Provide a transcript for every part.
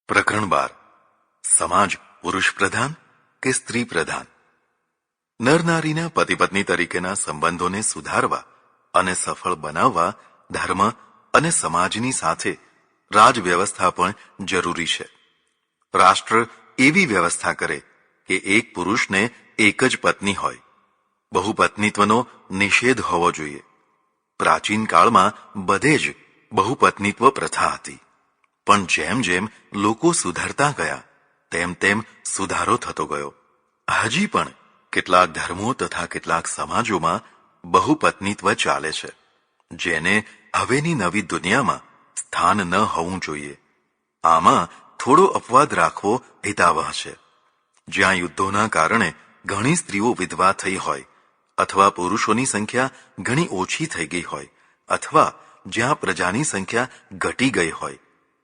પ્રકરણ 12 સમાજ પુરુષ પ્રધાન કે સ્ત્રી પ્રધાન. નર નારીના પતિ પત્ની તરીકેના સંબંધોને સુધારવા અને સફળ બનાવવા ધર્મ અને સમાજની સાથે રાજવ્યવસ્થા પણ જરૂરી છે. રાષ્ટ્ર એવી વ્યવસ્થા કરે કે એક પુરુષને એક જ પત્ની હોય. બહુપત્નીત્વનો નિષેધ હોવો જોઈએ. પ્રાચીન કાળમાં બધે જ બહુપત્નીત્વ પ્રથા હતી, પણ જેમ જેમ લોકો સુધરતા ગયા તેમ તેમ સુધારો થતો ગયો. હજી પણ કેટલાક ધર્મો તથા કેટલાક સમાજોમાં બહુપત્નીત્વ ચાલે છે, જેને હવેની નવી દુનિયામાં સ્થાન ન હોવું જોઈએ. આમાં થોડો અપવાદ રાખવો હિતાવહ છે. જ્યાં યુદ્ધોના કારણે ઘણી સ્ત્રીઓ વિધવા થઈ હોય, અથવા પુરુષોની સંખ્યા ઘણી ઓછી થઈ ગઈ હોય, અથવા જ્યાં પ્રજાની સંખ્યા ઘટી ગઈ હોય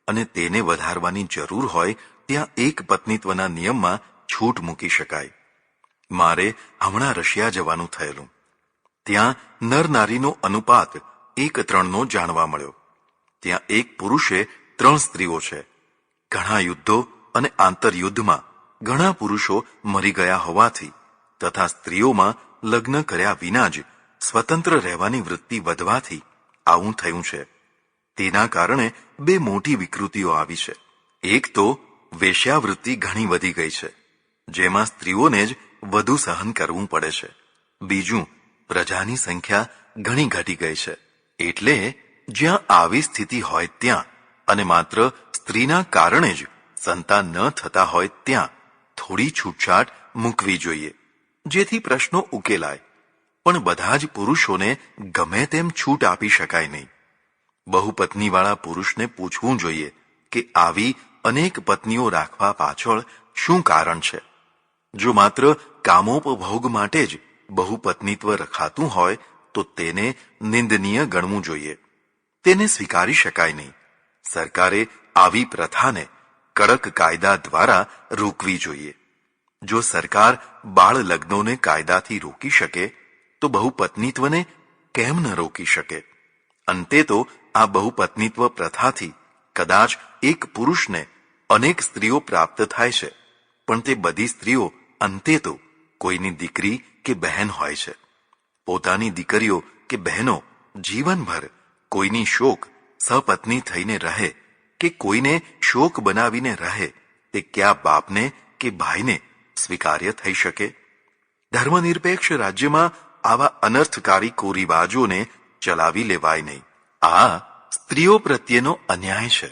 અને તેને વધારવાની જરૂર હોય, ત્યાં એક પત્નીત્વના નિયમમાં છૂટ મૂકી શકાય. મારે હમણાં રશિયા જવાનું થયેલું. ત્યાં નર નારીનો અનુપાત 1:3 જાણવા મળ્યો. ત્યાં એક પુરુષે 3 સ્ત્રીઓ છે. ઘણા યુદ્ધો અને આંતરયુદ્ધમાં ઘણા પુરુષો મરી ગયા હોવાથી તથા સ્ત્રીઓમાં લગ્ન કર્યા વિના જ સ્વતંત્ર રહેવાની વૃત્તિ વધવાથી આવું થયું છે. તેના કારણે 2 મોટી વિકૃતિઓ આવી છે. એક તો વેશ્યાવૃત્તિ ઘણી વધી ગઈ છે, જેમાં સ્ત્રીઓને જ વધુ સહન કરવું પડે છે. બીજું, પ્રજાની સંખ્યા ઘણી ઘટી ગઈ છે. એટલે જ્યાં આવી સ્થિતિ હોય ત્યાં અને માત્ર સ્ત્રીના કારણે જ સંતાન ન થતા હોય ત્યાં થોડી છૂટછાટ મૂકવી જોઈએ, જેથી પ્રશ્નો ઉકેલાય. પણ બધા જ પુરુષોને ગમે તેમ છૂટ આપી શકાય નહીં. બહુપત્નીવાળા પુરુષને પૂછવું જોઈએ કે આવી અનેક પત્નીઓ રાખવા પાછળ શું કારણ છે. જો માત્ર કામોપભોગ માટે જ બહુપત્નીત્વ રખાતું હોય તો તેને નિંદનીય ગણવું જોઈએ. તેને સ્વીકારી શકાય નહીં. સરકારે આવી પ્રથાને કડક કાયદા દ્વારા રોકવી જોઈએ. જો સરકાર બાળ લગ્નોને કાયદાથી રોકી શકે તો બહુપત્નીત્વને કેમ ન રોકી શકે? અંતે તો આ બહુપત્નીત્વ પ્રથાથી કદાચ એક પુરુષને અનેક સ્ત્રીઓ પ્રાપ્ત થાય છે, પણ તે બધી સ્ત્રીઓ અંતે તો કોઈની દીકરી કે બહેન હોય છે. પોતાની દીકરીઓ કે બહેનો જીવનભર કોઈની શોક સપત્ની થઈને રહે કે કોઈને શોક બનાવીને રહે, તે ક્યાં બાપને કે ભાઈને સ્વીકાર્ય થઈ શકે? ધર્મનિરપેક્ષ રાજ્યમાં આવા અનર્થકારી કુરિવાજોને ચલાવી લેવાય નહીં. આ સ્ત્રીઓ પ્રત્યેનો અન્યાય છે.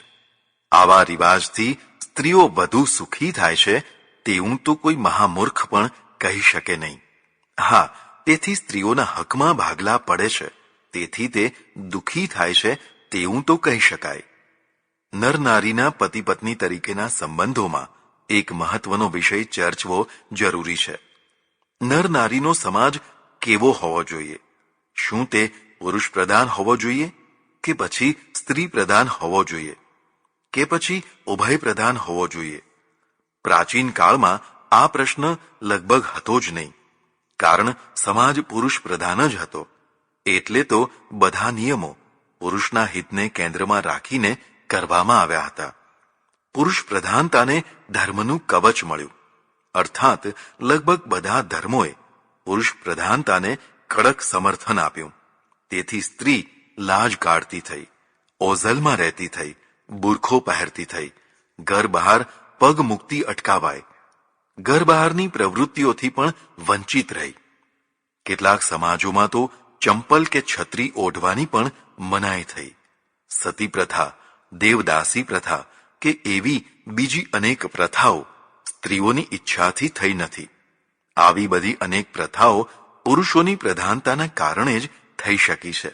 આવા રિવાજથી સ્ત્રીઓ વધુ સુખી થાય છે તેવું તો કોઈ મહામૂર્ખ પણ કહી શકે નહીં. હા, તેથી સ્ત્રીઓના હકમાં ભાગલા પડે છે, તેથી તે દુઃખી થાય છે તેવું તો કહી શકાય. નર નારીના પતિ પત્ની તરીકેના સંબંધોમાં એક મહત્વનો વિષય ચર્ચવો જરૂરી છે. નર નારીનો સમાજ કેવો હોવો જોઈએ? શું તે પુરુષ પ્રધાન હોવો જોઈએ કે પછી સ્ત્રી પ્રધાન હોવો જોઈએ કે પછી ઉભય પ્રધાન હોવો જોઈએ? પ્રાચીન કાળમાં આ પ્રશ્ન લગભગ હતો જ નહીં, કારણ સમાજ પુરુષ પ્રધાન જ હતો. એટલે તો બધા નિયમો પુરુષના હિતને કેન્દ્રમાં રાખીને કરવામાં આવ્યા હતા. પુરુષ પ્રધાનતાને ધર્મનું કવચ મળ્યું, અર્થાત લગભગ બધા ધર્મોએ પુરુષ પ્રધાનતાને કડક સમર્થન આપ્યું. તેથી સ્ત્રી લાજ કાઢતી થઈ, ઓઝલમાં રહેતી થઈ, બુરખો પહેરતી થઈ, ઘર બહાર પગ મૂકતી અટકાવાય, ઘર બહારની પ્રવૃત્તિઓથી પણ વંચિત રહી. કેટલાક સમાજોમાં તો ચંપલ કે છત્રી ઓઢવાની પણ મનાઈ થઈ. સતી પ્રથા, દેવદાસી પ્રથા કે એવી બીજી અનેક પ્રથાઓ સ્ત્રીઓની ઈચ્છાથી થઈ નથી. આવી બધી અનેક પ્રથાઓ પુરુષોની પ્રધાનતાના કારણે જ થઈ શકી છે.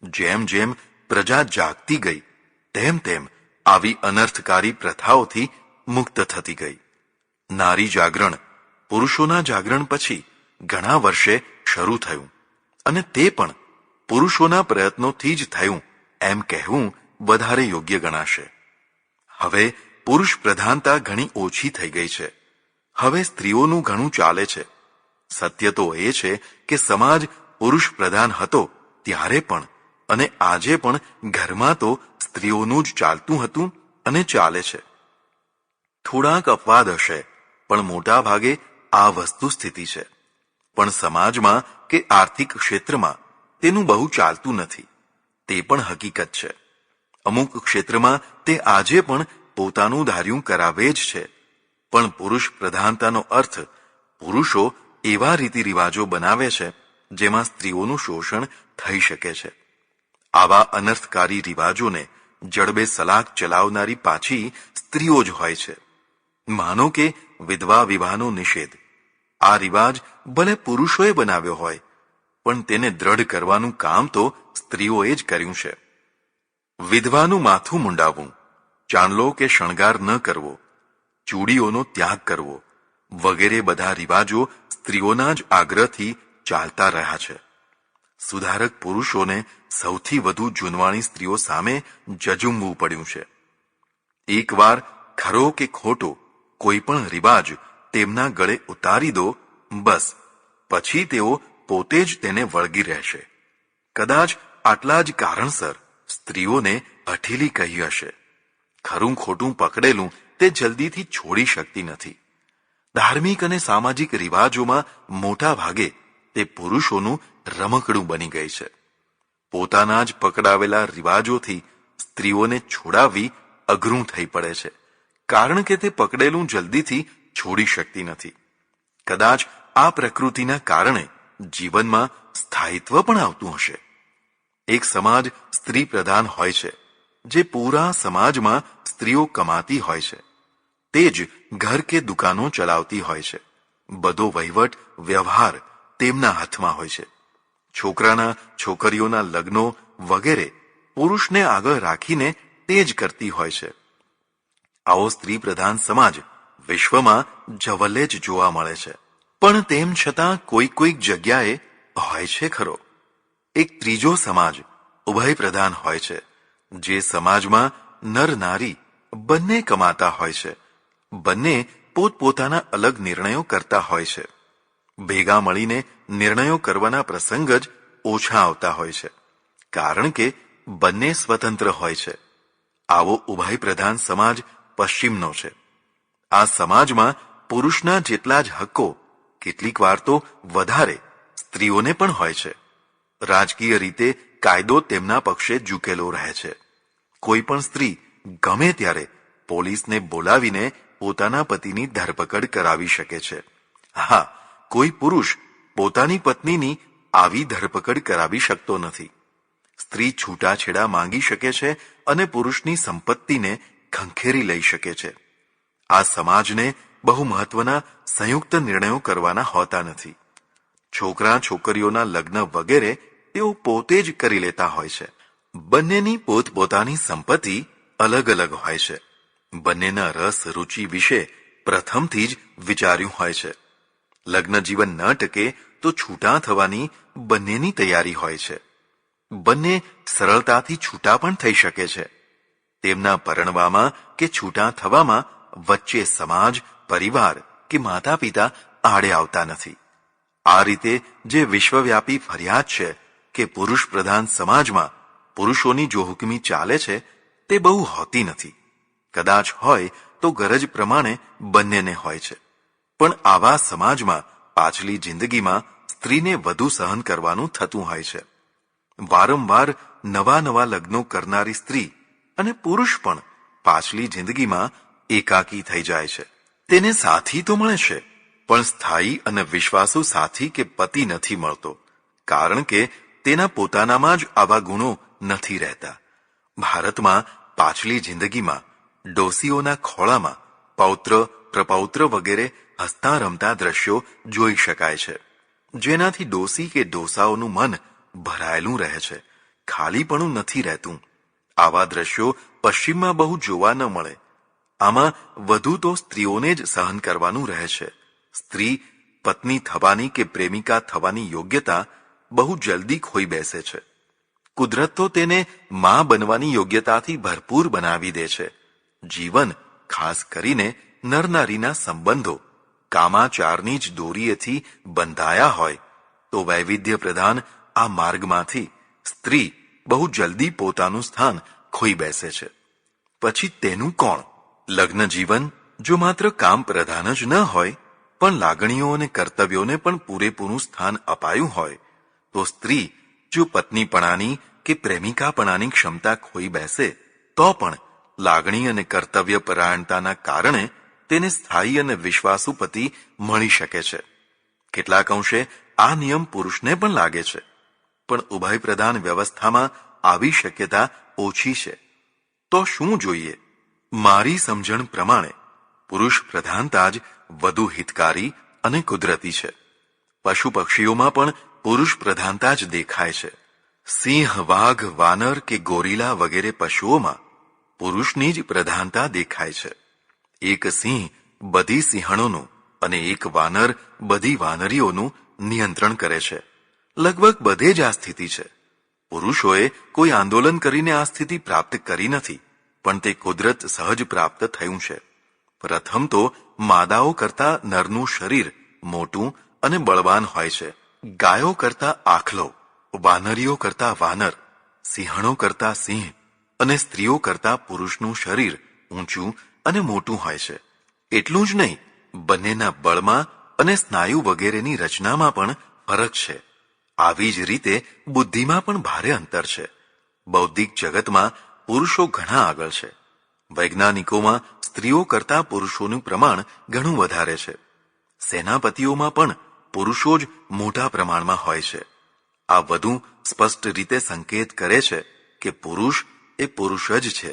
જેમ જેમ પ્રજા જાગતી ગઈ તેમ તેમ આવી અનર્થકારી પ્રથાઓથી મુક્ત થતી ગઈ. નારી જાગરણ પુરુષોના જાગરણ પછી ઘણા વર્ષે શરૂ થયું અને તે પણ પુરુષોના પ્રયત્નોથી જ થયું એમ કહેવું વધારે યોગ્ય ગણાશે. હવે પુરુષ પ્રધાનતા ઘણી ઓછી થઈ ગઈ છે. હવે સ્ત્રીઓનું ઘણું ચાલે છે. સત્ય તો એ છે કે સમાજ પુરુષ પ્રધાન હતો ત્યારે પણ અને આજે પણ ઘરમાં તો સ્ત્રીઓનું જ ચાલતું હતું અને ચાલે છે. થોડાક અપવાદ હશે, પણ મોટા ભાગે આ વસ્તુસ્થિતિ છે. પણ સમાજમાં કે આર્થિક ક્ષેત્રમાં તેનું બહુ ચાલતું નથી, તે પણ હકીકત છે. અમુક ક્ષેત્રમાં તે આજે પણ પોતાનું ધાર્યું કરાવે જ છે. પણ પુરુષ પ્રધાનતાનો અર્થ પુરુષો એવા રીતિરિવાજો બનાવે છે જેમાં સ્ત્રીઓનું શોષણ થઈ શકે છે. આવા અનર્થકારી રિવાજોને જડબે સલાક ચલાવનારી પાછી સ્ત્રીઓ જ હોય છે. માનો કે વિધવા વિવાહનો નિષેધ. આ રિવાજ ભલે પુરુષોએ બનાવ્યો હોય, પણ તેને દ્રઢ કરવાનું કામ તો સ્ત્રીઓએ જ કર્યું છે. વિધવાનું માથું મુંડાવવું, ચાંદલો કે શણગાર ન કરવો, ચૂડીઓનો ત્યાગ કરવો વગેરે બધા રિવાજો સ્ત્રીઓના જ આગ્રહથી ચાલતા રહ્યા છે. સુધારક પુરુષોને સૌથી વધુ જૂનવાણી સ્ત્રીઓ સામે જજુમવું પડ્યું છે. એકવાર ખરો કે ખોટો કોઈ પણ રિવાજ તેમના ગળે ઉતારી દો, બસ પછી તેઓ પોતે જ તેને વળગી રહેશે. કદાચ આટલા જ કારણસર સ્ત્રીઓને અઠીલી કહી હશે. ખરું ખોટું પકડેલું તે જલ્દીથી છોડી શકતી નથી. ધાર્મિક અને સામાજિક રિવાજોમાં મોટા ભાગે તે પુરુષોનું રમકડું બની ગઈ છે. પોતાના જ પકડાવેલા રિવાજોથી સ્ત્રીઓને છોડાવવી અઘરું થઈ પડે છે, કારણ કે તે પકડેલું જલ્દીથી છોડી શકતી નથી. કદાચ આ પ્રકૃતિના કારણે જીવનમાં સ્થાયિત્વ પણ આવતું હશે. એક સમાજ સ્ત્રી પ્રધાન હોય છે, જે પૂરા સમાજમાં સ્ત્રીઓ કમાતી હોય છે. તે જ ઘર કે દુકાનો ચલાવતી હોય છે. બધો વહીવટ વ્યવહાર તેમના હાથમાં હોય છે. છોકરાના છોકરીઓના લગ્નો વગેરે પુરુષને આગળ રાખીને તે જ કરતી હોય છે. આવો સ્ત્રી પ્રધાન સમાજ વિશ્વમાં જવલ્લે જ જોવા મળે છે. પણ તેમ છતાં કોઈક જગ્યાએ હોય છે ખરો. એક ત્રીજો સમાજ ઉભય પ્રધાન હોય છે, જે સમાજમાં નર નારી બંને કમાતા હોય છે. બંને પોતપોતાના અલગ નિર્ણયો કરતા હોય છે. ભેગા મળીને નિર્ણયો કરવાના પ્રસંગ જ ઓછા આવતા હોય છે, કારણ કે બંને સ્વતંત્ર હોય છે. આવો ઉભય પ્રધાન સમાજ પશ્ચિમનો છે. આ સમાજમાં પુરુષના જેટલા જ હક્કો, કેટલીક વાર તો વધારે, સ્ત્રીઓને પણ હોય છે. રાજકીય રીતે કાયદો તેમના પક્ષે ઝૂકેલો રહે છે. કોઈ પણ સ્ત્રી ગમે ત્યારે પોલીસને બોલાવીને પોતાના પતિની ધરપકડ કરાવી શકે છે. હા, કોઈ પુરુષ પોતાની પત્નીની આવી ધરપકડ કરાવી શકતો નથી. સ્ત્રી છૂટાછેડા માંગી શકે છે અને પુરુષની સંપત્તિને ખંખેરી લઈ શકે છે. આ સમાજને બહુ મહત્વના સંયુક્ત નિર્ણયો કરવાના હોતા નથી. છોકરા છોકરીઓના લગ્ન વગેરે તેઓ પોતે જ કરી લેતા હોય છે. બંનેની પોતપોતાની સંપત્તિ અલગ અલગ હોય છે. બંનેના રસ રુચિ વિશે પ્રથમથી જ વિચાર્યું હોય છે. લગ્ન જીવન ન ટકે તો છૂટા થવાની બંનેની તૈયારી હોય છે. બંને સરળતાથી છૂટા પણ થઈ શકે છે. તેમના પરણવામાં કે છૂટા થવામાં વચ્ચે સમાજ, પરિવાર કે માતા પિતા આડે આવતા નથી. આ રીતે જે વિશ્વવ્યાપી ફરિયાદ છે કે પુરુષ પ્રધાન સમાજમાં પુરુષોની જો હુકમી ચાલે છે, તે બહુ હોતી નથી. કદાચ હોય તો ગરજ પ્રમાણે બંનેને હોય છે. પણ આવા સમાજમાં પાછલી જિંદગીમાં સ્ત્રીને વધુ સહન કરવાનું થતું હોય છે. વારંવાર નવા લગ્નો કરનારી સ્ત્રી અને પુરુષ પણ પાછલી જિંદગીમાં એકાકી થઈ જાય છે. તેને સાથી તો મળે છે, પણ સ્થાયી અને વિશ્વાસુ સાથી કે પતિ નથી મળતો, કારણ કે તેના પોતાનામાં જ આવા ગુણો નથી રહેતા. ભારતમાં પાછલી જિંદગીમાં ડોસીઓના ખોળામાં પૌત્ર પ્રપૌત્ર વગેરે હસતા રમતા દ્રશ્યો જોઈ શકાય છે, જેનાથી ડોસી કે ડોસાઓનું મન ભરાયેલું રહે છે, ખાલીપણું નથી રહેતું. આવા દ્રશ્યો પશ્ચિમમાં બહુ જોવા ન મળે. આમાં વધુ તો સ્ત્રીઓને જ સહન કરવાનું રહે છે. સ્ત્રી પત્ની થવાની કે પ્રેમિકા થવાની યોગ્યતા બહુ જલ્દી ખોઈ બેસે છે. કુદરત તો તેને માં બનવાની યોગ્યતાથી ભરપૂર બનાવી દે છે. જીવન, ખાસ કરીને નરનારીના સંબંધો કામાચારની જ દોરીએથી બંધાયા હોય તો વૈવિધ્ય પ્રધાન આ માર્ગમાંથી સ્ત્રી બહુ જલ્દી પોતાનું સ્થાન ખોઈ બેસે છે. પછી તેનું કોણ? લગ્ન જીવન જો માત્ર કામ પ્રધાન જ ન હોય પણ લાગણીઓ અને કર્તવ્યોને પણ પૂરેપૂરું સ્થાન અપાયું હોય તો સ્ત્રી જો પત્નીપણાની કે પ્રેમિકાપણાની ક્ષમતા ખોઈ બેસે તો પણ લાગણી અને કર્તવ્ય પરાયણતાના કારણે તેને સ્થાયી અને વિશ્વાસુ પતિ મળી શકે છે. કેટલાક અંશે આ નિયમ પુરુષને પણ લાગે છે, પણ ઉભય પ્રધાન વ્યવસ્થામાં આવી શક્યતા ઓછી છે. તો શું જોઈએ? મારી સમજણ પ્રમાણે પુરુષ પ્રધાનતા જ વધુ હિતકારી અને કુદરતી છે. પશુ પક્ષીઓમાં પણ પુરુષ પ્રધાનતા જ દેખાય છે. સિંહ, વાઘ, વાનર કે ગોરીલા વગેરે પશુઓમાં પુરુષની જ પ્રધાનતા દેખાય છે. એક સિંહ બધી સિંહણોનું અને એક વાનર બધી વાનરીઓનું નિયંત્રણ કરે છે. લગભગ બધે જ આ સ્થિતિ છે. પુરુષોએ કોઈ આંદોલન કરીને આ સ્થિતિ પ્રાપ્ત કરી નથી, પણ તે કુદરત સહજ પ્રાપ્ત થયું છે. પ્રથમ તો માદાઓ કરતા નરનું શરીર મોટું અને બળવાન હોય છે. ગાયો કરતા આખલો, વાનરીઓ કરતા વાનર, સિંહણો કરતા સિંહ અને સ્ત્રીઓ કરતા પુરુષનું શરીર ઊંચું અને મોટું હોય છે. એટલું જ નહીં, બંનેના બળમાં અને સ્નાયુ વગેરેની રચનામાં પણ ફરક છે. આવી જ રીતે બુદ્ધિમાં પણ ભારે અંતર છે. બૌદ્ધિક જગતમાં પુરુષો ઘણા આગળ છે. વૈજ્ઞાનિકોમાં સ્ત્રીઓ કરતા પુરુષોનું પ્રમાણ ઘણું વધારે છે. સેનાપતિઓમાં પણ પુરુષો જ મોટા પ્રમાણમાં હોય છે. આ વધુ સ્પષ્ટ રીતે સંકેત કરે છે કે પુરુષ એ પુરુષ જ છે.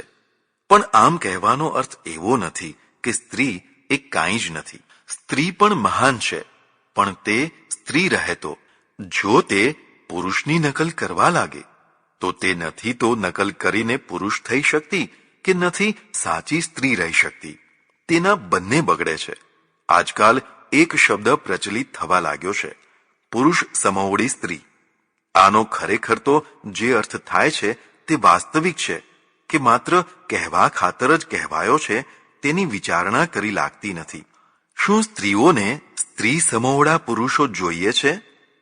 પણ આમ કહેવાનો અર્થ એવો નથી કે સ્ત્રી એ કાંઈ જ નથી. સ્ત્રી પણ મહાન છે, પણ તે સ્ત્રી રહે તો. જો તે પુરુષની નકલ કરવા લાગે તો તે નથી તો નકલ કરીને પુરુષ થઈ શકતી કે નથી સાચી સ્ત્રી રહી શકતી. તેના બંને બગડે છે. આજકાલ એક શબ્દ પ્રચલિત થવા લાગ્યો છે, પુરુષ સમોવડી સ્ત્રી. આનો ખરેખર તો જે અર્થ થાય છે તે વાસ્તવિક છે કે માત્ર કહેવા ખાતર જ કહેવાયો છે, તેની વિચારણા કરી લાગતી નથી. શું સ્ત્રીઓને સ્ત્રી સમોવડા પુરુષો જોઈએ છે?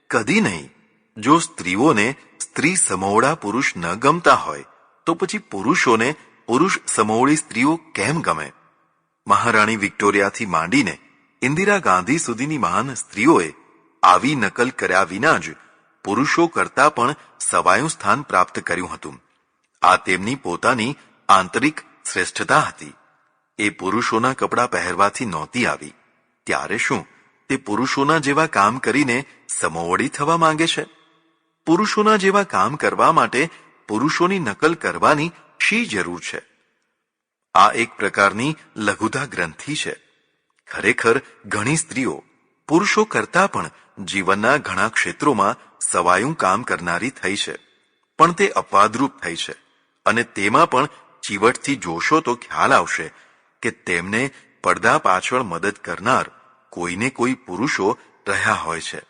કદી નહીં. જો સ્ત્રીઓને સ્ત્રી સમોવડા પુરુષ ન ગમતા હોય તો પછી પુરુષોને પુરુષ સમોવડી સ્ત્રીઓ કેમ ગમે? મહારાણી વિક્ટોરિયાથી માંડીને ઇન્દિરા ગાંધી સુધીની મહાન સ્ત્રીઓએ આવી નકલ કર્યા વિના જ પુરુષો કરતા પણ સવાયું સ્થાન પ્રાપ્ત કર્યું હતું. આ તેમની પોતાની આંતરિક શ્રેષ્ઠતા હતી. એ પુરુષોના કપડાં પહેરવાથી નહોતી આવી. ત્યારે શું તે પુરુષોના જેવા કામ કરીને સમોવડી થવા માંગે છે? પુરુષોના જેવા કામ કરવા માટે પુરુષોની નકલ કરવાની શી જરૂર છે? આ એક પ્રકારની લઘુતા ગ્રંથિ છે. ખરેખર ઘણી સ્ત્રીઓ પુરુષો કરતા પણ જીવનના ઘણા ક્ષેત્રોમાં સવાયું કામ કરનારી થઈ છે, પણ તે અપવાદરૂપ થઈ છે. અને તેમાં પણ ચીવટથી જોશો તો ખ્યાલ આવશે કે તેમને પડદા પાછળ મદદ કરનાર કોઈને કોઈ પુરુષો રહ્યા હોય છે.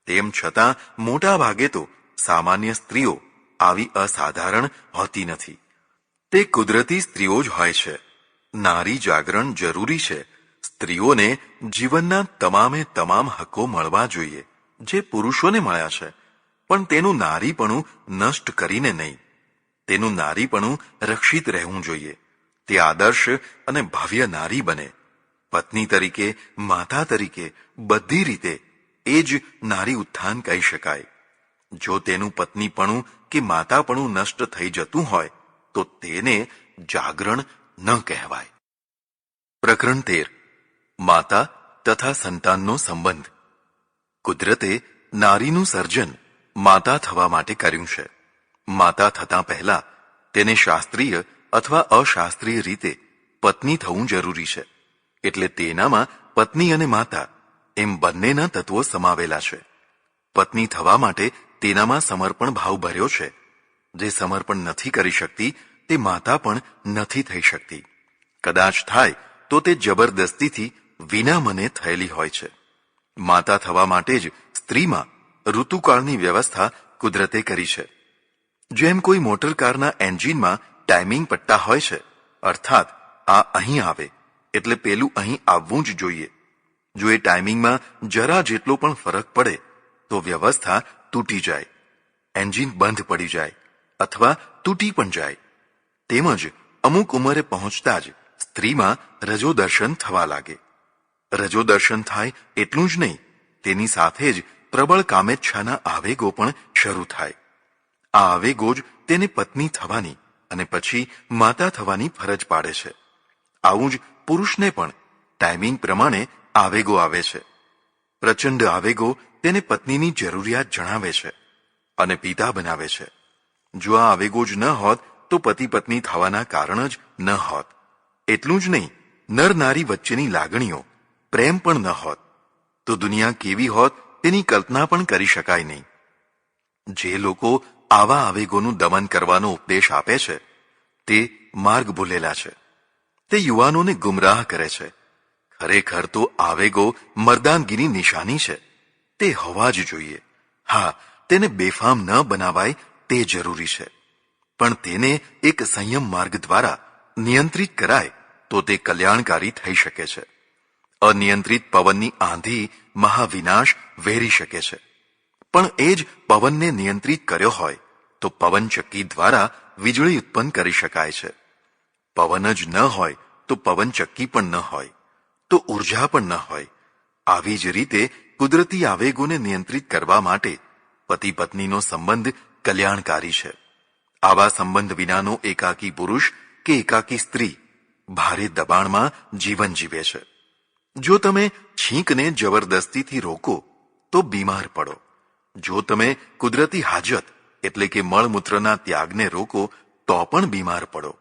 તેમ છતાં મોટા ભાગે તો સામાન્ય સ્ત્રીઓ આવી અસાધારણ હોતી નથી. તે કુદરતી સ્ત્રીઓ જ હોય છે. નારી જાગરણ જરૂરી છે. સ્ત્રીઓને જીવનના તમામે તમામ હકો મળવા જોઈએ જે પુરુષોને મળ્યા છે, પણ તેનું નારીપણું નષ્ટ કરીને નહીં. તેનું નારીપણું રક્ષિત રહેવું જોઈએ. તે આદર્શ અને ભવ્ય નારી બને. પત્ની તરીકે, માતા તરીકે, બધી રીતે એ જ નારી ઉત્થાન કહી શકાય. જો તેનું પત્નીપણું કે માતાપણું નષ્ટ થઈ જતું હોય તો તેને જાગરણ ન કહેવાય. પ્રકરણ 13. માતા તથા સંતાનનો સંબંધ. કુદરતે નારીનું સર્જન માતા થવા માટે કર્યું છે. માતા થતાં પહેલા તેને શાસ્ત્રીય અથવા અશાસ્ત્રીય રીતે પત્ની થવું જરૂરી છે. એટલે તેનામાં પત્ની અને માતા એમ બંનેના તત્વો સમાવેલા છે. પત્ની થવા માટે તેનામાં સમર્પણ ભાવ ભર્યો છે. જે સમર્પણ નથી કરી શકતી તે માતા પણ નથી થઈ શકતી. કદાચ થાય તો તે જબરદસ્તીથી વિના મને થયેલી હોય છે. માતા થવા માટે જ સ્ત્રીમાં ઋતુકાળની વ્યવસ્થા કુદરતે કરી છે. જેમ કોઈ મોટરકારના એન્જિનમાં ટાઈમિંગ પટ્ટા હોય છે, અર્થાત આ અહીં આવે એટલે પેલું અહીં આવવું જ જોઈએ. જો એ ટાઈમિંગમાં જરા જેટલો પણ ફરક પડે તો વ્યવસ્થા તૂટી જાય, એન્જિન બંધ પડી જાય અથવા તૂટી પણ જાય. તેમજ અમુક ઉંમરે પહોંચતા જ સ્ત્રીમાં રજો દર્શન થવા લાગે. રજો દર્શન થાય એટલું જ નહીં, તેની સાથે જ પ્રબળ કામેચ્છાના આવેગો પણ શરૂ થાય. આ આવેગો જ તેને પત્ની થવાની અને પછી માતા થવાની ફરજ પાડે છે. આવું જ પુરુષને પણ ટાઈમિંગ પ્રમાણે આવેગો આવે છે. પ્રચંડ આવેગો તેને પત્નીની જરૂરિયાત જણાવે છે અને પિતા બનાવે છે. જો આ આવેગો જ ન હોત તો પતિ પત્ની થવાના કારણ જ ન હોત. એટલું જ નહીં, નર નારી વચ્ચેની લાગણીઓ, પ્રેમ પણ ન હોત તો દુનિયા કેવી હોત તેની કલ્પના પણ કરી શકાય નહીં. જે લોકો આવા આવેગોનું દમન કરવાનો ઉપદેશ આપે છે તે માર્ગ ભૂલેલા છે. તે યુવાનોને ગુમરાહ કરે છે. ખરેખર તો આવેગો મર્દાનગીની નિશાની છે. તે હોવા જ જોઈએ. હા, તેને બેફામ ન બનાવાય તે જરૂરી છે, પણ તેને એક સંયમ માર્ગ દ્વારા નિયંત્રિત કરાય તો તે કલ્યાણકારી થઈ શકે છે. અનિયંત્રિત પવનની આંધી મહાવિનાશ વેરી શકે છે, પણ એ જ પવનને નિયંત્રિત કર્યો હોય તો પવનચક્કી દ્વારા વીજળી ઉત્પન્ન કરી શકાય છે. પવન જ ન હોય તો પવનચક્કી પણ ન હોય, તો ઉર્જા પણ ન હોય. આવી જ રીતે કુદરતી આવેગોને નિયંત્રિત કરવા માટે પતિ પત્નીનો સંબંધ કલ્યાણકારી છે. આવા સંબંધ વિનાનો એકાકી પુરુષ કે એકાકી સ્ત્રી ભારે દબાણમાં જીવન જીવે છે. જો તમે છીંકને જબરદસ્તીથી રોકો તો બીમાર પડો. જો તમે કુદરતી હાજત એટલે કે મળમૂત્રના ત્યાગને રોકો તો પણ બીમાર પડો.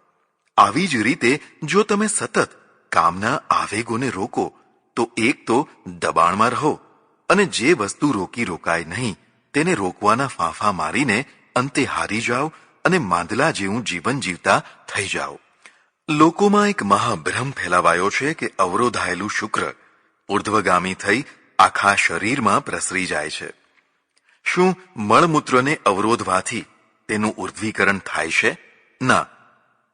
આવી જ રીતે જો તમે સતત કામના આવેગોને રોકો તો એક તો દબાણમાં રહો અને જે વસ્તુ રોકી રોકાય નહીં તેને રોકવાના ફાંફા મારીને અંતે હારી જાઓ અને માંદલા જેવું જીવન જીવતા થઈ જાઓ. લોકોમાં એક મહાભ્રમ ફેલાવાયો છે કે અવરોધાયેલું શુક્ર ઉર્ધ્વગામી થઈ આખા શરીરમાં પ્રસરી જાય છે. શું મળમૂત્રને અવરોધવાથી તેનું ઉર્ધ્વીકરણ થાય છે? ના.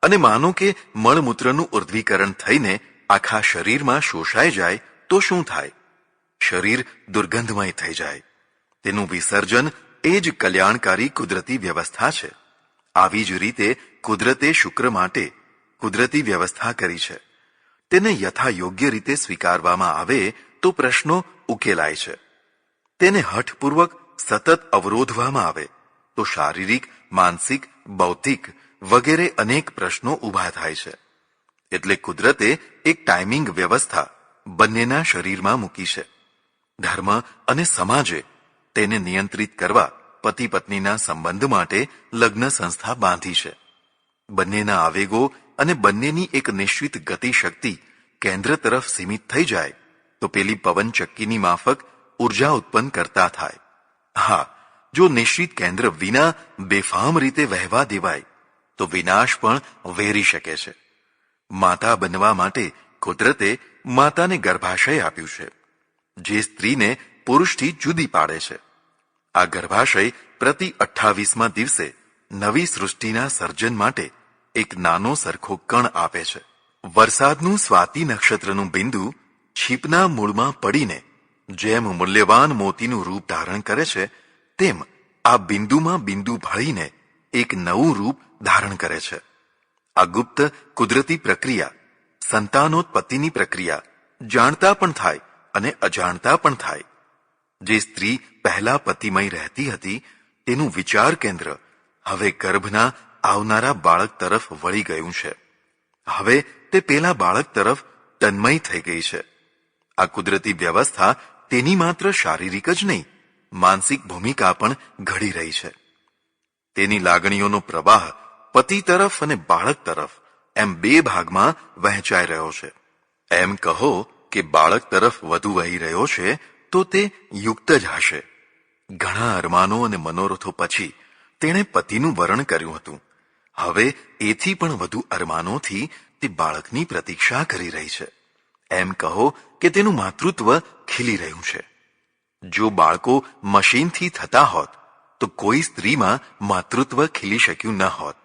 અને માનો કે મળમૂત્રનું ઉર્ધ્વીકરણ થઈને આખા શરીરમાં શોષાઈ જાય તો શું થાય? શરીર દુર્ગંધમય થઈ જાય. તેનું વિસર્જન એ જ કલ્યાણકારી કુદરતી વ્યવસ્થા છે. આવી જ રીતે કુદરતે શુક્ર માટે કુદરતી વ્યવસ્થા કરી છે. તેને યથા યોગ્ય રીતે સ્વીકારવામાં આવે તો પ્રશ્નો ઉકેલાય છે. તેને હઠપૂર્વક સતત અવરોધવામાં આવે તો શારીરિક, માનસિક, બૌદ્ધિક વગેરે અનેક પ્રશ્નો ઊભા થાય છે. એટલે કુદરતે એક ટાઈમિંગ વ્યવસ્થા બંનેના શરીરમાં મૂકી છે. ધર્મ અને સમાજે તેને નિયંત્રિત કરવા પતિ પત્નીના સંબંધ માટે લગ્ન સંસ્થા બાંધી છે. બંનેના આવેગો અને બંનેની એક નિશ્ચિત ગતિશક્તિ કેન્દ્ર તરફ સીમિત થઈ જાય તો પેલી પવનચક્કીની માફક ઉર્જા ઉત્પન્ન કરતા થાય. હા, જો નિશ્ચિત કેન્દ્ર વિના બેફામ રીતે વહેવા દેવાય તો વિનાશ પણ વેરી શકે છે. માતા બનવા માટે કુદરતે માતાને ગર્ભાશય આપ્યું છે, જે સ્ત્રીને પુરુષથી જુદી પાડે છે. આ ગર્ભાશય પ્રતિ 28મા દિવસે નવી સૃષ્ટિના સર્જન માટે એક નાનો સરખો કણ આપે છે. વરસાદનું સ્વાતિ નક્ષત્રનું બિંદુ છીપના મૂળમાં પડીને જેમ મૂલ્યવાન મોતીનું રૂપ ધારણ કરે છે, તેમ આ બિંદુમાં બિંદુ ભળીને એક નવું રૂપ ધારણ કરે છે. આ ગુપ્ત કુદરતી પ્રક્રિયા, સંતાનોત્પત્તિની પ્રક્રિયા જાણતા પણ થાય અને અજાણતા પણ થાય. જે સ્ત્રી પહેલા પતિમય રહેતી હતી તેનું વિચાર કેન્દ્ર હવે ગર્ભના આવનારા બાળક તરફ વળી ગયું છે. હવે તે પેલા બાળક તરફ તન્મય થઈ ગઈ છે. આ કુદરતી વ્યવસ્થા તેની માત્ર શારીરિક જ નહીં, માનસિક ભૂમિકા પણ ઘડી રહી છે. તેની લાગણીઓનો પ્રવાહ પતિ તરફ અને બાળક તરફ એમ બે ભાગમાં વહેંચાઈ રહ્યો છે. એમ કહો કે બાળક તરફ વધુ વહી રહ્યો છે તો તે યુક્ત જ હશે. ઘણા અરમાનો અને મનોરથો પછી તેણે પતિનું વરણ કર્યું હતું. હવે એથી પણ વધુ અરમાનોથી તે બાળકની પ્રતીક્ષા કરી રહી છે. એમ કહો કે તેનું માતૃત્વ ખીલી રહ્યું છે. જો બાળકો મશીનથી થતા હોત તો કોઈ સ્ત્રીમાં માતૃત્વ ખીલી શક્યું ન હોત.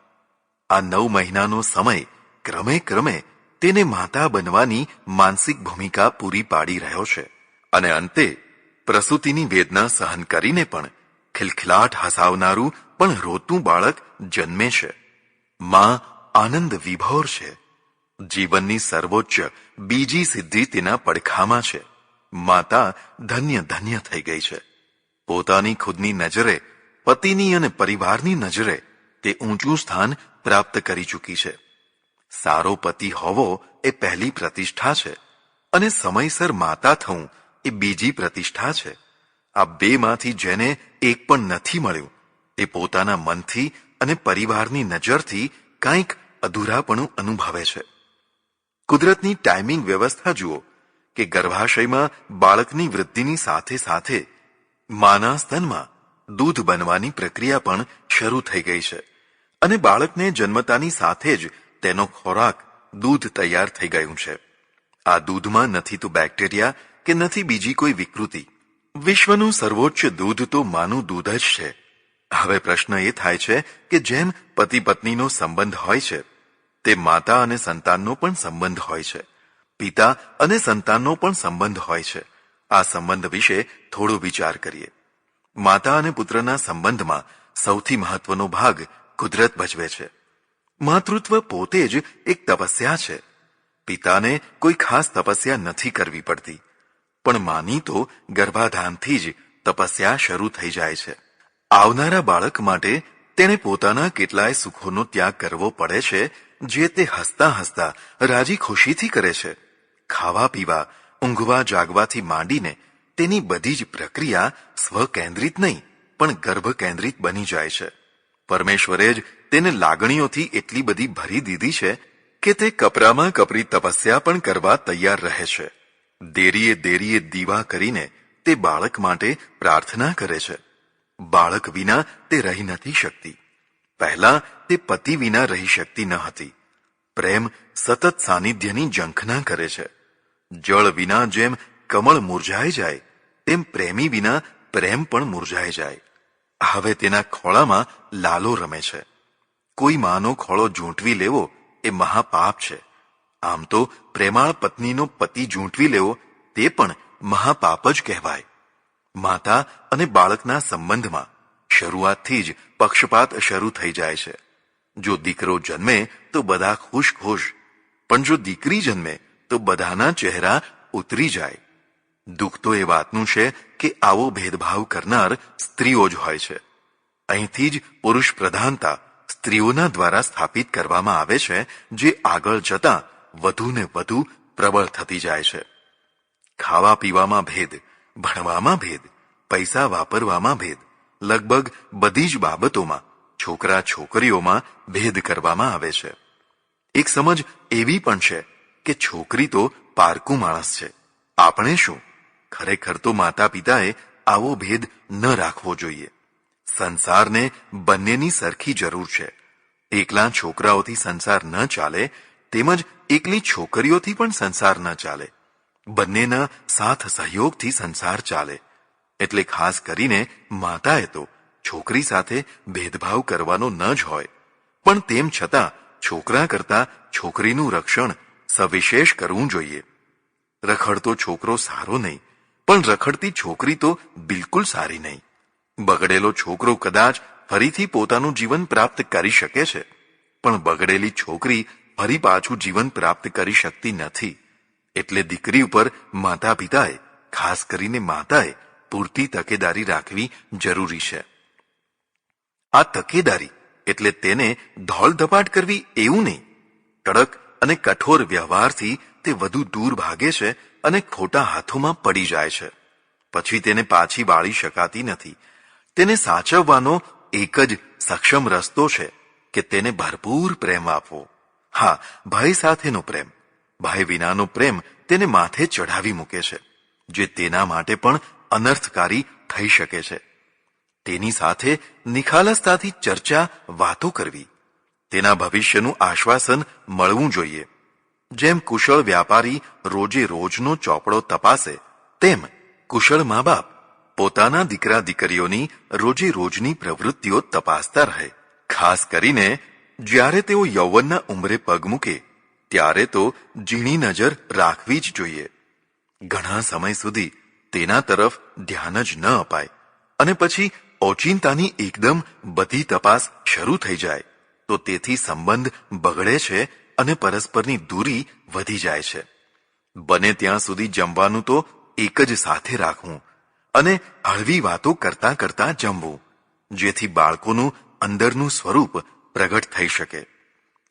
આ 9 મહિનાનો સમય ક્રમે ક્રમે તેને માતા બનવાની માનસિક ભૂમિકા પૂરી પાડી રહ્યો છે અને અંતે પ્રસૂતિની વેદના સહન કરીને પણ ખિલખિલાટ હસાવનારું પણ રોતું બાળક જન્મે છે. માં આનંદ વિભોર છે. જીવનની સર્વોચ્ચ બીજી સિદ્ધિ તેના પડખામાં છે. માતા ધન્ય ધન્ય થઈ ગઈ છે. પોતાની ખુદની નજરે, પતિની અને પરિવારની નજરે તે ઊંચું સ્થાન પ્રાપ્ત કરી ચૂકી છે. સારો પતિ હોવો એ પહેલી પ્રતિષ્ઠા છે અને સમયસર માતા થવું એ બીજી પ્રતિષ્ઠા છે. આ બેમાંથી જેને એક પણ નથી મળ્યું એ પોતાના મનથી અને પરિવારની નજરથી કંઈક અધૂરાપણું અનુભવે છે. કુદરતની ટાઈમિંગ વ્યવસ્થા જુઓ કે ગર્ભાશયમાં બાળકની વૃદ્ધિની સાથે સાથે માના સ્તનમાં દૂધ બનવાની પ્રક્રિયા પણ શરૂ થઈ ગઈ છે અને બાળકને જન્મતાની સાથે જ તેનો ખોરાક દૂધ તૈયાર થઈ ગયું છે. આ દૂધમાં નથી તો બેક્ટેરિયા કે નથી બીજી કોઈ વિકૃતિ. વિશ્વનું સર્વોચ્ચ દૂધ તો માનું દૂધ જ છે. હવે પ્રશ્ન એ થાય છે કે જેમ પતિ પત્નીનો સંબંધ હોય છે તે માતા અને સંતાનનો પણ સંબંધ હોય છે, પિતા અને સંતાનનો પણ સંબંધ હોય છે. આ સંબંધ વિશે થોડો વિચાર કરીએ. માતા અને પુત્રના સંબંધમાં સૌથી મહત્વનો ભાગ કુદરત ભજવે છે. માતૃત્વ પોતે જ એક તપસ્યા છે. પિતાને કોઈ ખાસ તપસ્યા નથી કરવી પડતી, પણ માની તો ગર્ભાધાનથી જ તપસ્યા શરૂ થઈ જાય છે. આવનારા બાળક માટે તેણે પોતાના કેટલાય સુખોનો ત્યાગ કરવો પડે છે જે તે હસતા હસતા રાજી ખુશીથી કરે છે. ખાવા પીવા, ઊંઘવા જાગવાથી માંડીને તેની બધી જ પ્રક્રિયા સ્વકેન્દ્રિત નહીં પણ ગર્ભ કેન્દ્રિત બની જાય છે. પરમેશ્વરે જ તેને લાગણીઓથી એટલી બધી ભરી દીધી છે કે તે કપરામાં કપરી તપસ્યા પણ કરવા તૈયાર રહે છે. દેરીએ દેરીએ દીવા કરીને તે બાળક માટે પ્રાર્થના કરે છે. બાળક વિના તે રહી નથી શકતી. પહેલા તે પતિ વિના રહી શકતી ન હતી. પ્રેમ સતત સાનિધ્યની ઝંખના કરે છે. જળ વિના જેમ કમળ મુરઝાઈ જાય તેમ પ્રેમી વિના પ્રેમ પણ મુરઝાઈ જાય. હવે તેના ખોળામાં લાલો રમે છે. કોઈ માનો ખોળો ઝૂંટવી લેવો એ મહાપાપ છે. આમ તો પ્રેમાળ પત્નીનો પતિ ઝૂંટવી લેવો તે પણ મહાપાપ જ કહેવાય. માતા અને બાળકના સંબંધમાં શરૂઆતથી જ પક્ષપાત શરૂ થઈ જાય છે. જો દીકરો જન્મે તો બધા ખુશ ખુશ, પણ જો દીકરી જન્મે તો બધાના ચહેરા ઉતરી જાય. દુઃખ તો એ વાતનું છે કે આવો ભેદભાવ કરનાર સ્ત્રીઓ જ હોય છે. અહીંથી જ પુરુષ પ્રધાનતા સ્ત્રીઓના દ્વારા સ્થાપિત કરવામાં આવે છે, જે આગળ જતા વધુ ને વધુ પ્રબળ થતી જાય છે. ખાવા પીવામાં ભેદ, ભણવામાં ભેદ, પૈસા વાપરવામાં ભેદ, લગભગ બધી જ બાબતોમાં છોકરા છોકરીઓમાં ભેદ કરવામાં આવે છે. એક સમજ એવી પણ છે કે છોકરી તો પારકું માણસ છે. આપણે શું? ખરેખર તો માતા પિતાએ આવો ભેદ ન રાખવો જોઈએ. સંસારને બંનેની સરખી જરૂર છે. એકલા છોકરાઓથી સંસાર ન ચાલે, તેમજ એકલી છોકરીઓથી પણ સંસાર ન ચાલે. બંનેના સાથ સહયોગથી સંસાર ચાલે. એટલે ખાસ કરીને માતાએ તો છોકરી સાથે ભેદભાવ કરવાનો ન જ હોય, પણ તેમ છતાં છોકરા કરતા છોકરીનું રક્ષણ સવિશેષ કરવું જોઈએ. રખડતો છોકરો સારો નહીં, પણ રખડતી છોકરી તો બિલકુલ સારી નહીં. બગડેલો છોકરો કદાચ ફરીથી પોતાનું જીવન પ્રાપ્ત કરી શકે છે, પણ બગડેલી છોકરી ફરી પાછું જીવન પ્રાપ્ત કરી શકતી નથી. એટલે દીકરી ઉપર માતા પિતાએ, ખાસ કરીને માતાએ પૂરતી તકેદારી રાખવી જરૂરી છે. આ તકેદારી એટલે તેને ધોળધપાટ કરવી એવું નહીં. કડક અને કઠોર વ્યવહારથી તે વધુ દૂર ભાગે છે અને ખોટા હાથોમાં પડી જાય છે. પછી તેને પાછી વાળી શકાતી નથી. તેને સાચવવાનો એક જ સક્ષમ રસ્તો છે કે તેને ભરપૂર પ્રેમ આપવો. હા, ભય સાથેનો પ્રેમ. ભય વિનાનો પ્રેમ તેને માથે ચઢાવી મૂકે છે, જે તેના માટે પણ અનર્થકારી થઈ શકે છે. તેની સાથે નિખાલસતાથી ચર્ચા, વાતો કરવી. તેના ભવિષ્યનું આશ્વાસન મળવું જોઈએ. જેમ કુશળ વ્યાપારી રોજે રોજનો ચોપડો તપાસે, તેમ કુશળ મા બાપ પોતાના દીકરા દીકરીઓની રોજે રોજની પ્રવૃત્તિઓ તપાસતા રહે. ખાસ કરીને જ્યારે તેઓ યૌવનના ઉંમરે પગ મૂકે ત્યારે તો ઝીણી નજર રાખવી જ જોઈએ. ઘણા સમય સુધી તેના તરફ ધ્યાન જ ન અપાય અને પછી ઓચિંતાની એકદમ બધી તપાસ શરૂ થઈ જાય તો તેથી સંબંધ બગડે છે અને પરસ્પરની દૂરી વધી જાય છે. બને ત્યાં સુધી જમવાનું તો એક જ સાથે રાખવું અને હળવી વાતો કરતા કરતા જમવું, જેથી બાળકોનું અંદરનું સ્વરૂપ પ્રગટ થઈ શકે.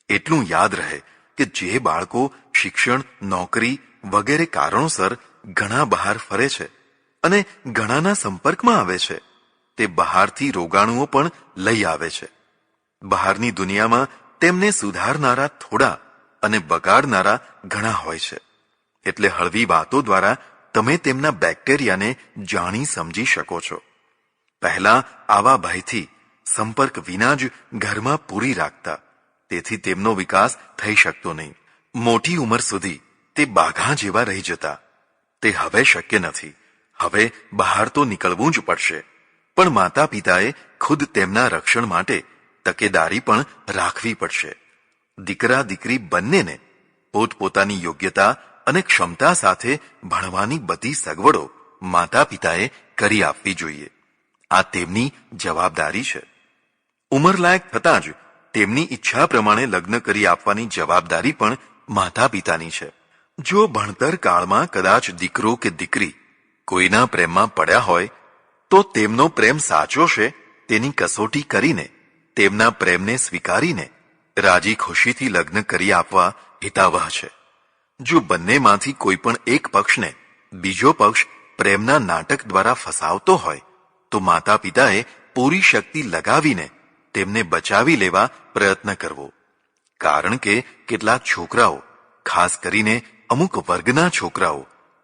એટલું યાદ રહે કે જે બાળકો શિક્ષણ, નોકરી વગેરે કારણોસર ઘણા બહાર ફરે છે અને ઘણાના સંપર્કમાં આવે છે, તે બહારથી રોગાણુઓ પણ લઈ આવે છે. બહારની દુનિયામાં તેમને સુધારનારા થોડા અને બગાડનારા ઘણા હોય છે. એટલે હળવી વાતો દ્વારા તમે તેમના બેક્ટેરિયાને જાણી સમજી શકો છો. પહેલા આવા ભયથી સંપર્ક વિના જ ઘરમાં પૂરી રાખતા, તેથી તેમનો વિકાસ થઈ શકતો નહીં. મોટી ઉંમર સુધી તે બાઘા જેવા રહી જતા. તે હવે શક્ય નથી. હવે બહાર તો નીકળવું જ પડશે, પણ માતા પિતાએ ખુદ તેમના રક્ષણ માટે તકેદારી પણ રાખવી પડશે. દીકરા દીકરી બંનેને પોતપોતાની યોગ્યતા અને ક્ષમતા સાથે ભણવાની બધી સગવડો માતા પિતાએ કરી આપવી જોઈએ. આ તેમની જવાબદારી છે. ઉંમરલાયક થતાં જ તેમની ઈચ્છા પ્રમાણે લગ્ન કરી આપવાની જવાબદારી પણ માતા પિતાની છે. જો ભણતર કાળમાં કદાચ દીકરો કે દીકરી કોઈના પ્રેમમાં પડ્યા હોય તો તેમનો પ્રેમ સાચો છે તેની કસોટી કરીને તેમના પ્રેમને સ્વીકારીને રાજી ખુશીથી લગ્ન કરી આપવા હિતાવહ છે. જો બંનેમાંથી કોઈ પણ એક પક્ષને બીજો પક્ષ પ્રેમના નાટક દ્વારા ફસાવતો હોય તો માતા પિતાએ પૂરી શક્તિ લગાવીને તેમને બચાવી લેવા પ્રયત્ન કરવો. કારણ કે કેટલાક છોકરાઓ, ખાસ કરીને અમુક વર્ગના છોકરાઓ,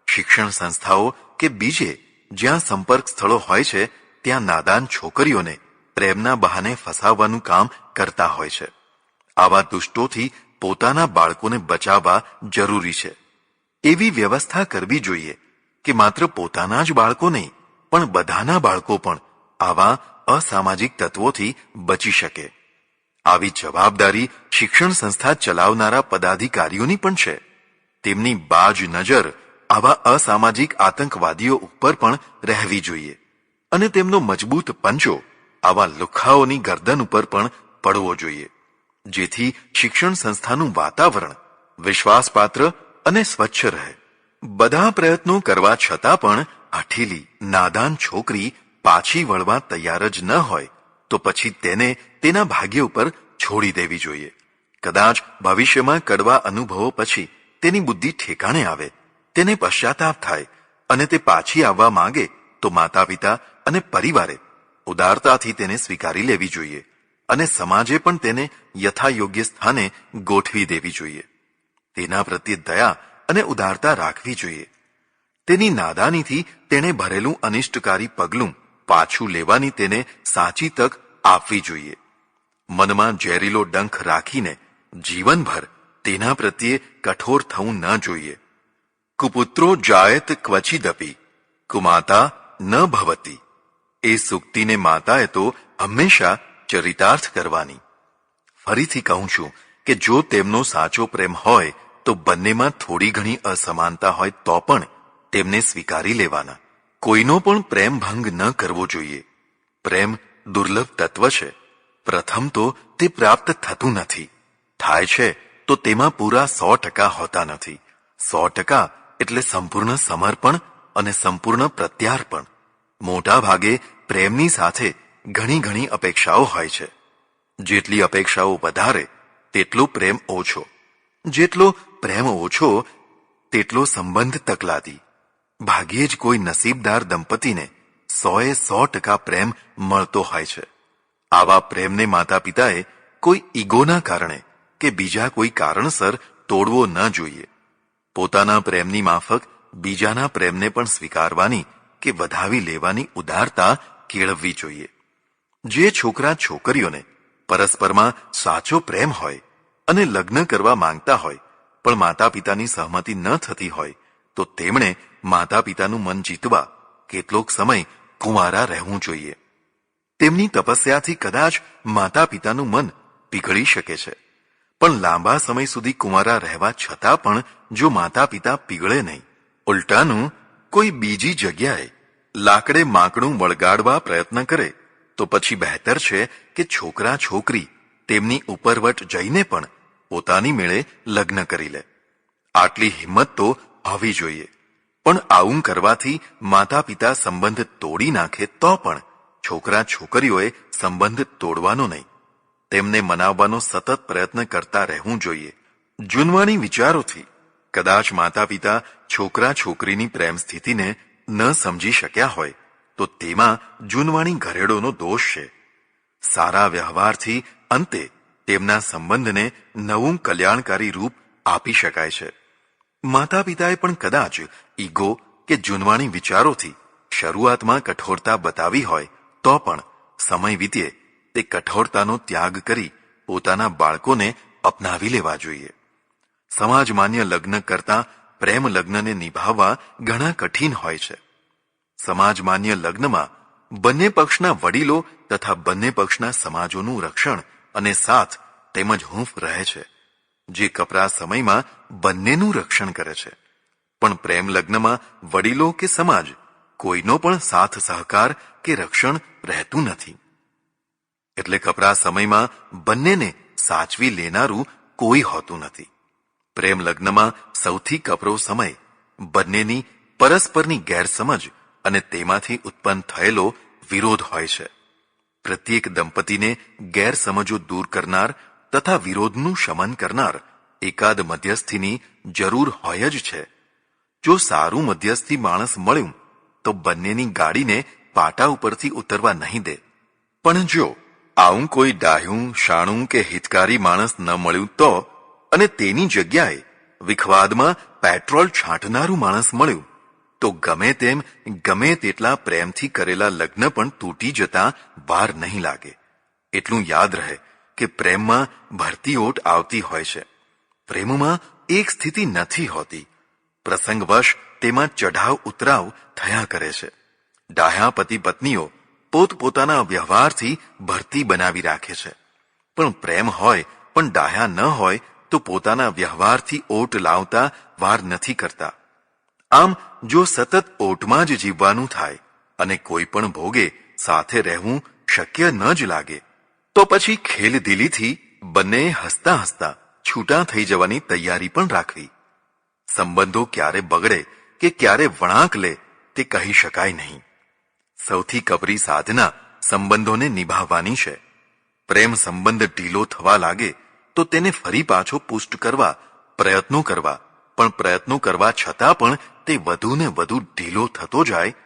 શિક્ષણ સંસ્થાઓ કે બીજે જ્યાં સંપર્ક સ્થળો હોય છે ત્યાં નાદાન છોકરીઓને પ્રેમના બહાને ફસાવવાનું કામ કરતા હોય છે. આવા દુષ્ટોથી પોતાના બાળકોને બચાવવા જરૂરી છે. એવી વ્યવસ્થા કરવી જોઈએ કે માત્ર પોતાના જ બાળકો નહીં પણ બધાના બાળકો પણ આવા અસામાજિક તત્વોથી બચી શકે. આવી જવાબદારી શિક્ષણ સંસ્થા ચલાવનારા પદાધિકારીઓની પણ છે. તેમની બાજ નજર આવા અસામાજિક આતંકવાદીઓ ઉપર પણ રહેવી જોઈએ અને તેમનો મજબૂત પંજો આવા લુખ્ખાઓની ગરદન ઉપર પણ પડવો જોઈએ, જેથી શિક્ષણ સંસ્થાનું વાતાવરણ વિશ્વાસપાત્ર અને સ્વચ્છ રહે. બધા પ્રયત્નો કરવા છતાં પણ હઠીલી, નાદાન છોકરી પાછી વળવા તૈયાર જ ન હોય તો પછી તેને તેના ભાગ્ય ઉપર છોડી દેવી જોઈએ. કદાચ ભવિષ્યમાં કડવા અનુભવો પછી તેની બુદ્ધિ ઠેકાણે આવે, તેને પશ્ચાતાપ થાય અને તે પાછી આવવા માંગે તો માતા પિતા અને પરિવારે ઉદારતાથી તેને સ્વીકારી લેવી જોઈએ અને સમાજે પણ તેને યથાયોગ્ય સ્થાને ગોઠવી દેવી જોઈએ. તેના પ્રત્યે દયા અને ઉદારતા રાખવી જોઈએ. તેની નાદાનીથી તેણે ભરેલું અનિષ્ટકારી પગલું પાછું લેવાની તેને સાચી તક આપવી જોઈએ. મનમાં ઝેરીલો ડંખ રાખીને જીવનભર તેના પ્રત્યે કઠોર થવું ન જોઈએ. કુપુત્રો જાયત ક્વચિદપી કુમાતા ન ભવતી. એ સૂક્તિને માતાએ તો હંમેશા ચરિતાર્થ કરવાની. ફરીથી કહું છું કે જો તેમનો સાચો પ્રેમ હોય તો બંનેમાં થોડી ઘણી અસમાનતા હોય તો પણ તેમને સ્વીકારી લેવાના. કોઈનો પણ પ્રેમ ભંગ ન કરવો જોઈએ. પ્રેમ દુર્લભ તત્વ છે. પ્રથમ તો તે પ્રાપ્ત થતું નથી. થાય છે તો તેમાં પૂરા 100% હોતા નથી. 100% એટલે સંપૂર્ણ સમર્પણ અને સંપૂર્ણ પ્રત્યાર્પણ. મોટા ભાગે પ્રેમની સાથે ઘણી ઘણી અપેક્ષાઓ હોય છે. જેટલી અપેક્ષાઓ વધારે તેટલો પ્રેમ ઓછો. જેટલો પ્રેમ ઓછો તેટલો સંબંધ તકલાદી. ભાગ્યે જ કોઈ નસીબદાર દંપતીને 100% પ્રેમ મળતો હોય છે. આવા પ્રેમને માતા પિતાએ કોઈ ઈગોના કારણે કે બીજા કોઈ કારણસર તોડવો ન જોઈએ. પોતાના પ્રેમની માફક બીજાના પ્રેમને પણ સ્વીકારવાની કે વધાવી લેવાની ઉદારતા કેળવવી જોઈએ. જે છોકરા છોકરીઓને પરસ્પરમાં સાચો પ્રેમ હોય અને લગ્ન કરવા માંગતા હોય પણ માતા પિતાની સહમતિ ન થતી હોય તો તેમણે માતા પિતાનું મન જીતવા કેટલોક સમય કુંવારા રહેવું જોઈએ. તેમની તપસ્યાથી કદાચ માતા પિતાનું મન પીગળી શકે છે, પણ લાંબા સમય સુધી કુંવારા રહેવા છતાં પણ જો માતા પિતા પીગળે નહીં, ઉલટાનું કોઈ બીજી જગ્યાએ લાકડે માંકડું વળગાડવા પ્રયત્ન કરે તો પછી બહેતર છે કે છોકરા છોકરી તેમની ઉપરવટ જઈને પણ પોતાની મેળે લગ્ન કરી લે. આટલી હિંમત તો હોવી જોઈએ. પણ આવું કરવાથી માતા પિતા સંબંધ તોડી નાખે તો પણ છોકરા છોકરીઓએ સંબંધ તોડવાનો નહીં. તેમને મનાવવાનો સતત પ્રયત્ન કરતા રહેવું જોઈએ. જૂનવાણી વિચારોથી કદાચ માતા પિતા છોકરા છોકરીની પ્રેમ સ્થિતિને ન સમજી શક્યા હોય તો તેમાં જૂનવાણી ઘરેડોનો દોષ છે. સારા વ્યવહારથી અંતે તેમના સંબંધને નવું કલ્યાણકારી રૂપ આપી શકાય છે. માતા પિતાએ પણ કદાચ ઈગો કે જૂનવાણી વિચારોથી શરૂઆતમાં કઠોરતા બતાવી હોય તો પણ સમય વીતે તે કઠોરતાનો ત્યાગ કરી પોતાના બાળકોને અપનાવી લેવા જોઈએ. સમાજ માન્ય લગ્ન કરતાં પ્રેમ લગ્નને નિભાવવા ઘણા કઠિન હોય છે. સમાજ માન્ય લગ્નમાં બંને પક્ષના વડીલો તથા બંને પક્ષના સમાજોનું રક્ષણ અને સાથ તેમજ હૂંફ રહે છે, જે કપરા સમયમાં બંનેનું રક્ષણ કરે છે. પણ પ્રેમ લગ્નમાં વડીલો કે સમાજ કોઈનો પણ સાથ સહકાર કે રક્ષણ રહેતું નથી. એટલે કપરા સમયમાં બંનેને સાચવી લેનારું કોઈ હોતું નથી. પ્રેમ લગ્નમાં સૌથી કપરો સમય બંનેની પરસ્પરની ગેરસમજ અને તેમાંથી ઉત્પન્ન થયેલો વિરોધ હોય છે. પ્રત્યેક દંપતીને ગેરસમજો દૂર કરનાર તથા વિરોધનું શમન કરનાર એકાદ મધ્યસ્થીની જરૂર હોય જ છે. જો સારું મધ્યસ્થી માણસ મળ્યું તો બંનેની ગાડીને પાટા ઉપરથી ઉતરવા નહીં દે. પણ જો આવું કોઈ ડાહ્યું શાણું કે હિતકારી માણસ ન મળ્યું તો, અને તેની જગ્યાએ વિખવાદમાં પેટ્રોલ છાંટનારું માણસ મળ્યું તો ગમે તેમ ગમે તેટલા પ્રેમથી કરેલા લગ્ન પણ તૂટી જતા વાર નહીં લાગે. એટલું યાદ રહે કે પ્રેમમાં ભરતી ઓટ આવતી હોય છે. પ્રેમમાં એક સ્થિતિ નથી હોતી. પ્રસંગવશ તેમાં ચઢાવ ઉતરાવ થયા કરે છે. ડાહ્યા પતિ પત્નીઓ પોતપોતાના વ્યવહારથી ભરતી બનાવી રાખે છે. પણ પ્રેમ હોય પણ ડાહ્યા ન હોય તો પોતાના વ્યવહારથી ઓટ લાવતા વાર નથી કરતા. આમ જો સતત ઓટમાં જ જીવવાનું થાય અને કોઈ પણ ભોગે સાથે રહેવું શક્ય ન જ લાગે તો પછી ખેલદિલીથી બંને હસતા હસતા છૂટા થઈ જવાની તૈયારી પણ રાખવી. સંબંધો ક્યારે બગડે કે ક્યારે વળાંક લે તે કહી શકાય નહીં. સૌથી કપરી સાધના સંબંધોને નિભાવવાની છે. પ્રેમ સંબંધ ઢીલો થવા લાગે તો તેને ફરી પાછો પુષ્ટ કરવા પ્રયત્નો કરવા, પણ પ્રયત્નો કરવા છતાં પણ તે વધુ ને વધુ ઢીલો થતો જાય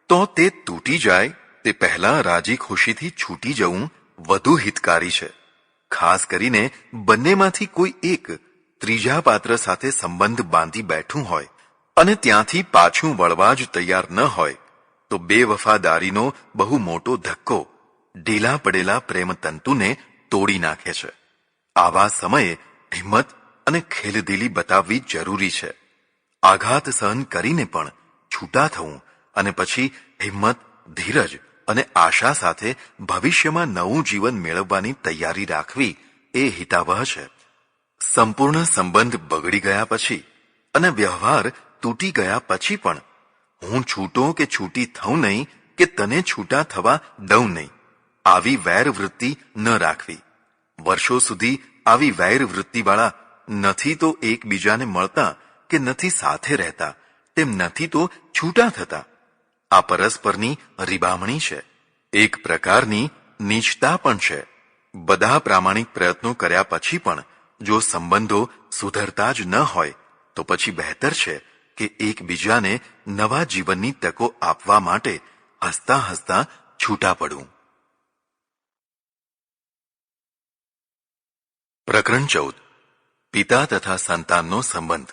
તો તે તૂટી જાય તે પહેલા રાજી ખુશીથી છૂટી જવું વધુ હિતકારી છે. ખાસ કરીને બંનેમાંથી કોઈ એક ત્રીજા પાત્ર સાથે સંબંધ બાંધી બેઠું હોય અને ત્યાંથી પાછું વળવા જ તૈયાર ન હોય તો બેવફાદારીનો બહુ મોટો ધક્કો ઢીલા પડેલા પ્રેમ તંતુને તોડી નાખે છે. આવા સમયે હિંમત અને ખેલદિલી બતાવવી જરૂરી છે. આઘાત સહન કરીને પણ છૂટા થવું અને પછી હિંમત, ધીરજ અને આશા સાથે ભવિષ્યમાં નવું જીવન મેળવવાની તૈયારી રાખવી એ હિતાવહ છે. સંપૂર્ણ સંબંધ બગડી ગયા પછી અને વ્યવહાર તૂટી ગયા પછી પણ હું છૂટો કે છૂટી થઉં નહીં કે તને છૂટા થવા દઉં નહીં, આવી વેર વૃત્તિ ન રાખવી. વર્ષો સુધી આવી વેર વૃત્તિવાળા નથી તો એકબીજાને મળતા કે નથી સાથે રહેતા, તેમ નથી તો છૂટા થતા. આ પરસ્પરની રીબામણી છે. એક પ્રકારની નીચતા પણ છે. બધા પ્રામાણિક પ્રયત્નો કર્યા પછી પણ જો સંબંધો સુધરતા જ ન હોય તો પછી બહેતર છે કે એકબીજાને નવા જીવનની તકો આપવા માટે હસતા હસતા છૂટા પડવું. પ્રકરણ 14. પિતા તથા સંતાનનો સંબંધ.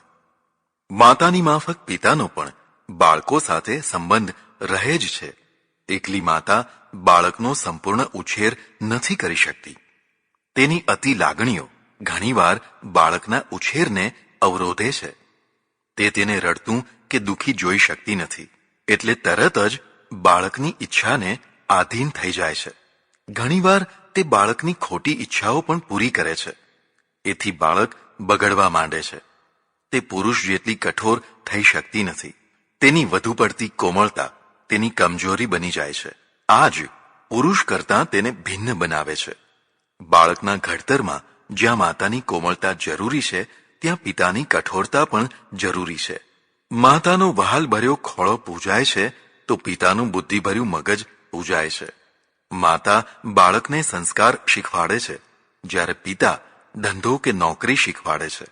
માતાની માફક પિતાનો પણ બાળકો સાથે સંબંધ રહે જ છે. એકલી માતા બાળકનો સંપૂર્ણ ઉછેર નથી કરી શકતી. તેની અતિ લાગણીઓ ઘણીવાર બાળકના ઉછેરને અવરોધે છે. તે તેને રડતું કે દુઃખી જોઈ શકતી નથી, એટલે તરત જ બાળકની ઈચ્છાને આધીન થઈ જાય છે. ઘણીવાર તે બાળકની ખોટી ઈચ્છાઓ પણ પૂરી કરે છે. એથી બાળક બગડવા માંડે છે. તે પુરુષ જેટલી કઠોર થઈ શકતી નથી. તેની વધુ પડતી કોમળતા તેની કમજોરી બની જાય છે. આ જ પુરુષ કરતાં તેને ભિન્ન બનાવે છે. બાળકના ઘડતરમાં જ્યાં માતાની કોમળતા જરૂરી છે ત્યાં પિતાની કઠોરતા પણ જરૂરી છે. માતાનો વહાલભર્યો ખોળો પૂજાય છે તો પિતાનું બુદ્ધિભર્યું મગજ પૂજાય છે. માતા બાળકને સંસ્કાર શીખવાડે છે, જ્યારે પિતા ધંધો કે નોકરી શીખવાડે છે.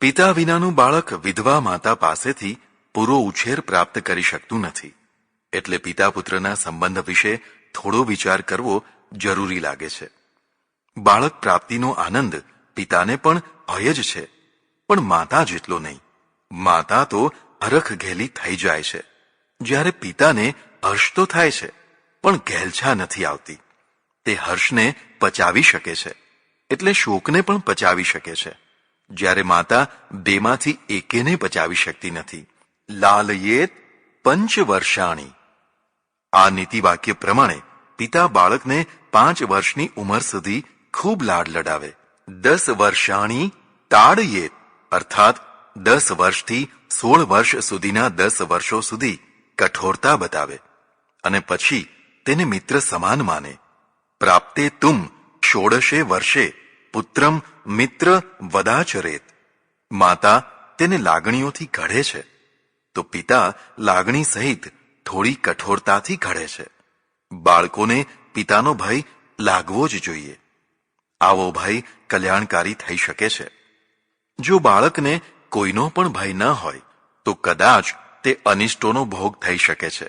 પિતા વિનાનું બાળક વિધવા માતા પાસેથી પૂરો ઉછેર પ્રાપ્ત કરી શકતું નથી. એટલે પિતા પુત્રના સંબંધ વિશે થોડો વિચાર કરવો જરૂરી લાગે છે. બાળક પ્રાપ્તિનો આનંદ પિતાને પણ ભય જ છે, પણ માતા જેટલો નહીં. માતા તો હરખ ઘેલી થઈ જાય છે, જ્યારે પિતાને હર્ષ તો થાય છે પણ ઘેલછા નથી આવતી. તે હર્ષને પચાવી શકે છે, એટલે શોકને પણ પચાવી શકે છે, જ્યારે માતા બેમાંથી એકેને પચાવી શકતી નથી. લાલયેત પંચવર્ષાણી. આ નીતિવાક્ય પ્રમાણે પિતા બાળકને 5 વર્ષની ઉંમર સુધી ખૂબ લાડ લડાવે. 10 વર્ષાણી તાડયેત, અર્થાત 10 વર્ષથી 16 વર્ષ સુધીના 10 વર્ષો સુધી કઠોરતા બતાવે અને પછી તેને મિત્ર સમાન માને. પ્રાપ્તે તુમ ષોડશે વર્ષે પુત્રમ મિત્ર વદાચરેત. માતા તેને લાગણીઓથી ઘડે છે તો પિતા લાગણી સહિત થોડી કઠોરતાથી ઘડે છે. બાળકોને પિતાનો ભય લાગવો જ જોઈએ. આવો ભય કલ્યાણકારી થઈ શકે છે. જો બાળકને કોઈનો પણ ભય ન હોય તો કદાચ તે અનિષ્ટોનો ભોગ થઈ શકે છે.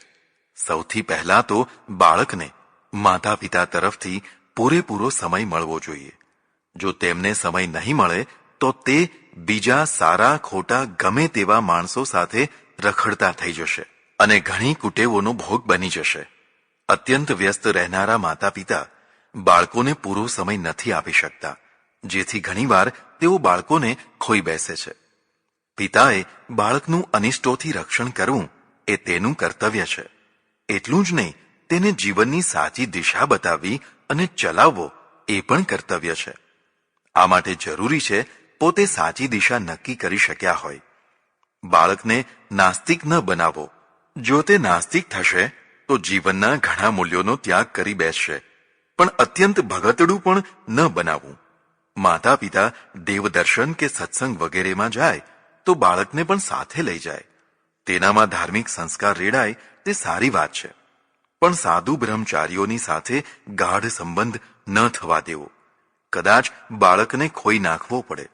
સૌથી પહેલા તો બાળકને માતા પિતા તરફથી પૂરેપૂરો સમય મળવો જોઈએ. જો તેમને સમય નહીં મળે તો તે બીજા સારા ખોટા ગમે તેવા માણસો સાથે રખડતા થઈ જશે અને ઘણી કુટેવોનો ભોગ બની જશે. અત્યંત વ્યસ્ત રહેનારા માતા પિતા બાળકોને પૂરો સમય નથી આપી શકતા, જેથી ઘણીવાર તેઓ બાળકોને ખોઈ બેસે છે. પિતાએ બાળકનું અનિષ્ટોથી રક્ષણ કરવું એ તેનું કર્તવ્ય છે. એટલું જ નહીં, તેને જીવનની સાચી દિશા બતાવવી અને ચલાવવો એ પણ કર્તવ્ય છે. આ માટે જરૂરી છે પોતે સાચી દિશા નક્કી કરી શક્યા હોય. બાળકને નાસ્તિક ન બનાવો. જો તે નાસ્તિક થશે તો જીવનના ઘણા મૂલ્યોનો ત્યાગ કરી બેસશે. પણ અત્યંત ભગતડું પણ ન બનાવવું. માતા પિતા દેવદર્શન કે સત્સંગ વગેરેમાં જાય તો બાળકને પણ સાથે લઈ જાય. તેનામાં ધાર્મિક સંસ્કાર રેડાય તે સારી વાત છે, પણ સાધુ બ્રહ્મચારીઓની સાથે ગાઢ સંબંધ ન થવા દેવો. કદાચ બાળકને ખોઈ નાખવો પડે.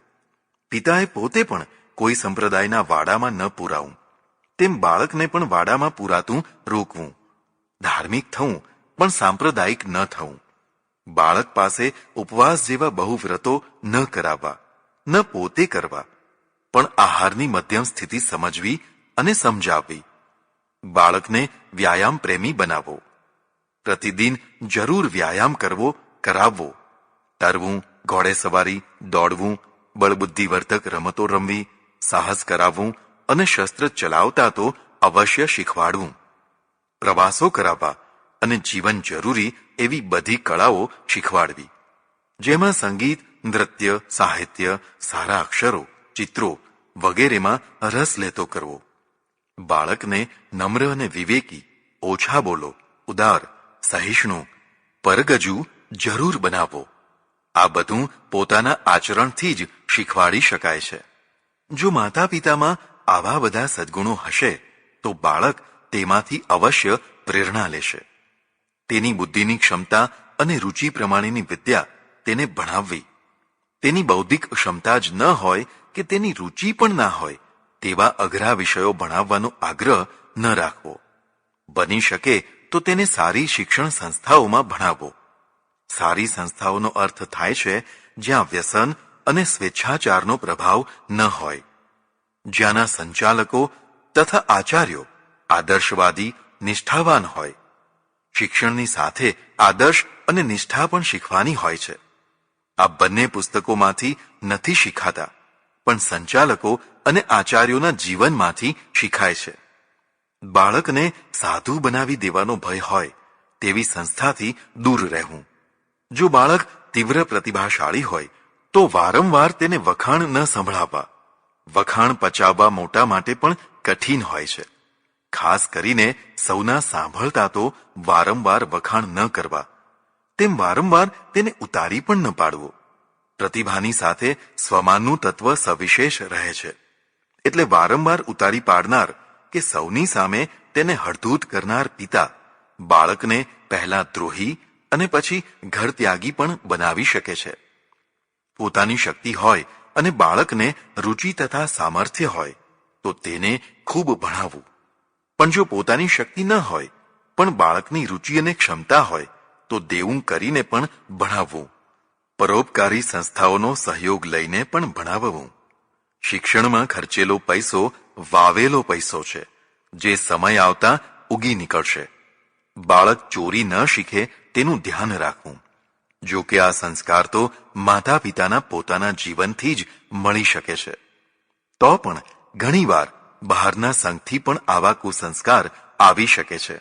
પિતાએ પોતે પણ કોઈ સંપ્રદાયના વાડામાં ન પૂરાવું, તેમ બાળકને પણ વાડામાં પૂરાતું રોકવું. ધાર્મિક થવું પણ સાંપ્રદાયિક ન થવું. બાળક પાસે ઉપવાસ જેવા બહુ વ્રતો ન કરાવવા, ન પોતે કરવા, પણ આહારની મધ્યમ સ્થિતિ સમજવી અને સમજાવવી. બાળકને વ્યાયામ પ્રેમી બનાવો. પ્રતિદિન જરૂર વ્યાયામ કરવો, કરાવવો. તરવું, ઘોડેસવારી, દોડવું, બળબુદ્ધિવર્ધક રમતો રમવી, સાહસ કરાવવું અને શસ્ત્ર ચલાવતા તો અવશ્ય શીખવાડવું. પ્રવાસો કરાવવા અને જીવન જરૂરી એવી બધી કળાઓ શીખવાડવી, જેમાં સંગીત, નૃત્ય, સાહિત્ય, સારા અક્ષરો, ચિત્રો વગેરેમાં રસ લેતો કરવો. બાળકને નમ્ર અને વિવેકી, ઓછા બોલો, ઉદાર, સહિષ્ણુ, પરગજુ જરૂર બનાવો. આ બધું પોતાના આચરણથી જ શીખવાડી શકાય છે. જો માતા પિતામાં આવા બધા સદ્ગુણો હશે તો બાળક તેમાંથી અવશ્ય પ્રેરણા લેશે. તેની બુદ્ધિની ક્ષમતા અને રુચિ પ્રમાણેની વિદ્યા તેને ભણાવવી. તેની બૌદ્ધિક ક્ષમતા જ ન હોય કે તેની રુચિ પણ ના હોય તેવા અઘરા વિષયો ભણાવવાનો આગ્રહ ન રાખવો. બની શકે તો તેને સારી શિક્ષણ સંસ્થાઓમાં ભણાવવો. સારી સંસ્થાઓનો અર્થ થાય છે જ્યાં વ્યસન અને સ્વેચ્છાચારનો પ્રભાવ ન હોય, જ્યાંના સંચાલકો તથા આચાર્યો આદર્શવાદી, નિષ્ઠાવાન હોય. શિક્ષણની સાથે આદર્શ અને નિષ્ઠા પણ શીખવાની હોય છે. આ બંને પુસ્તકોમાંથી નથી શીખાતા, પણ સંચાલકો અને આચાર્યોના જીવનમાંથી શીખાય છે. બાળકને સાધુ બનાવી દેવાનો ભય હોય તેવી સંસ્થાથી દૂર રહેવું. જો બાળક તીવ્ર પ્રતિભાશાળી હોય તો વારંવાર તેને વખાણ ન સંભળાવવા. વખાણ પચાવવા મોટા માટે પણ કઠિન હોય છે. ખાસ કરીને સૌના સાંભળતા તો વારંવાર વખાણ ન કરવા, તેમ વારંવાર તેને ઉતારી પણ ન પાડવો. પ્રતિભાની સાથે સ્વમાનનું તત્વ સવિશેષ રહે છે. એટલે વારંવાર ઉતારી પાડનાર કે સૌની સામે તેને હળધૂત કરનાર પિતા બાળકને પહેલા દ્રોહી અને પછી ઘર ત્યાગી પણ બનાવી શકે છે. પોતાની શક્તિ હોય અને બાળકને રુચિ તથા સામર્થ્ય હોય તો તેને ખૂબ ભણાવવું. પણ જો પોતાની શક્તિ ન હોય પણ બાળકની રુચિ અને ક્ષમતા હોય તો દેવું કરીને પણ ભણાવવું. પરોપકારી સંસ્થાઓનો સહયોગ લઈને પણ ભણાવવું. શિક્ષણમાં ખર્ચેલો પૈસો વાવેલો પૈસો છે, જે સમય આવતા ઉગી નીકળશે. બાળક ચોરી ન શીખે તેનું ધ્યાન રાખવું. જો કે આ સંસ્કાર તો માતા પિતાના પોતાના જીવનથી જ મળી શકે છે, તો પણ ઘણીવાર બહારના સંગથી પણ આવા કુસંસ્કાર આવી શકે છે.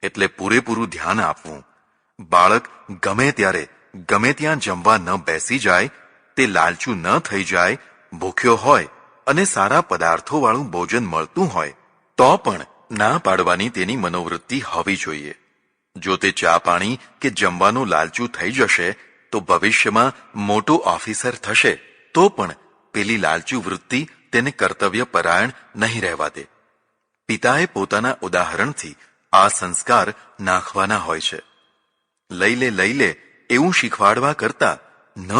એટલે પૂરેપૂરું ધ્યાન આપવું. બાળક ગમે ત્યારે ગમે ત્યાં જમવા ન બેસી જાય, તે લાલચું ન થઈ જાય, ભૂખ્યો હોય અને સારા પદાર્થોવાળું ભોજન મળતું હોય તો પણ ના પાડવાની તેની મનોવૃત્તિ હોવી જોઈએ. જો તે ચા પાણી કે જમવાનું લાલચું થઈ જશે તો ભવિષ્યમાં મોટો ઓફિસર થશે તો પણ પેલી લાલચુ વૃત્તિ તેને કર્તવ્ય પરાયણ નહીં રહેવા દે. પિતાએ પોતાના ઉદાહરણથી આ સંસ્કાર નાખવાના હોય છે. લઈ લે એવું શીખવાડવા કરતા ન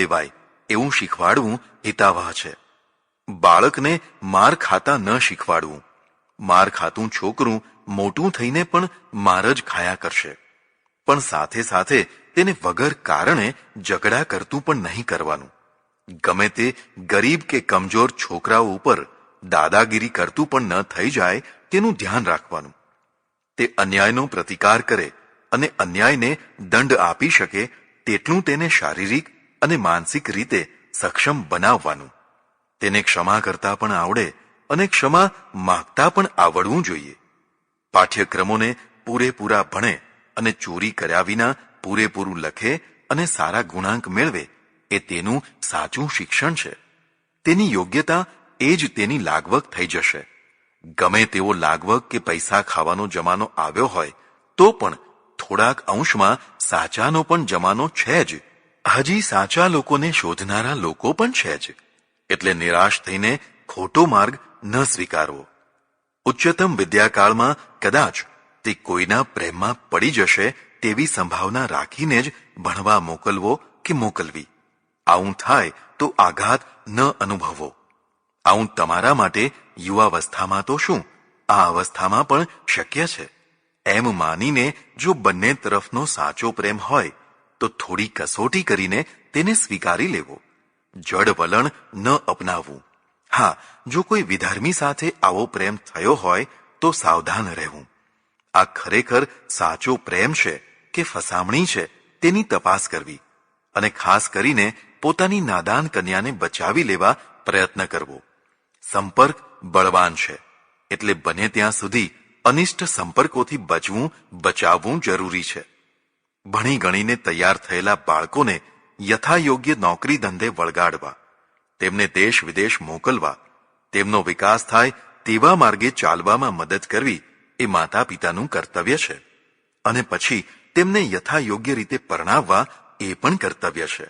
લેવાય એવું શીખવાડવું હિતાવહ છે. બાળકને માર ખાતા ન શીખવાડવું. માર ખાતું છોકરું મોટું થઈને પણ માર જ ખાયા કરશે. પણ સાથે સાથે તેને વગર કારણે ઝઘડા કરતું પણ નહીં કરવાનું. ગમે તે ગરીબ કે કમજોર છોકરાઓ ઉપર દાદાગીરી કરતું પણ ન થઈ જાય તેનું ધ્યાન રાખવાનું. તે અન્યાયનો પ્રતિકાર કરે અને અન્યાયને દંડ આપી શકે તેટલું તેને શારીરિક અને માનસિક રીતે સક્ષમ બનાવવાનું. તેને ક્ષમા કરતા પણ આવડે અને ક્ષમા માગતા પણ આવડવું જોઈએ. પાઠ્યક્રમોને પૂરેપૂરા ભણે અને ચોરી કર્યા વિના પૂરેપૂરું લખે અને સારા ગુણાંક મેળવે એ તેનું સાચું શિક્ષણ છે. તેની યોગ્યતા એ જ તેની લાગવગ થઈ જશે. ગમે તેવો લાગવગ કે પૈસા ખાવાનો જમાનો આવ્યો હોય તો પણ થોડાક અંશમાં સાચાનો પણ જમાનો છે જ. હજી સાચા લોકોને શોધનારા લોકો પણ છે જ. એટલે નિરાશ થઈને ખોટો માર્ગ ન સ્વીકારવો. ઉચ્ચતમ વિદ્યાકાળમાં કદાચ તે કોઈના પ્રેમમાં પડી જશે તેવી સંભાવના રાખીને જ ભણવા મોકલવો કે મોકલવી. આવું થાય તો આઘાત ન અનુભવો. આવું તમારા માટે યુવાવસ્થામાં તો શું આ અવસ્થામાં પણ શક્ય છે. એમ માનીને જો બંને તરફનો સાચો પ્રેમ હોય તો થોડી કસોટી કરીને તેને સ્વીકારી લેવો. જડ વલણ ન અપનાવવું. હા, જો કોઈ વિધર્મી સાથે આવો પ્રેમ થયો હોય તો સાવધાન રહેવું. આ ખરેખર સાચો પ્રેમ છે કે ફસામણી છે તેની તપાસ કરવી અને ખાસ કરીને પોતાની નાદાન કન્યાને બચાવી લેવા પ્રયત્ન કરવો. સંપર્ક બળવાન છે, એટલે બને ત્યાં સુધી અનિષ્ટ સંપર્કોથી બચાવવું જરૂરી છે. ભણી ગણીને તૈયાર થયેલા બાળકોને યથાયોગ્ય નોકરી ધંધે વળગાડવા, તેમને દેશ વિદેશ મોકલવા, તેમનો વિકાસ થાય તેવા માર્ગે ચાલવામાં મદદ કરવી એ માતા પિતાનું કર્તવ્ય છે. અને પછી તેમને યથાયોગ્ય રીતે પરણાવવા એ પણ કર્તવ્ય છે.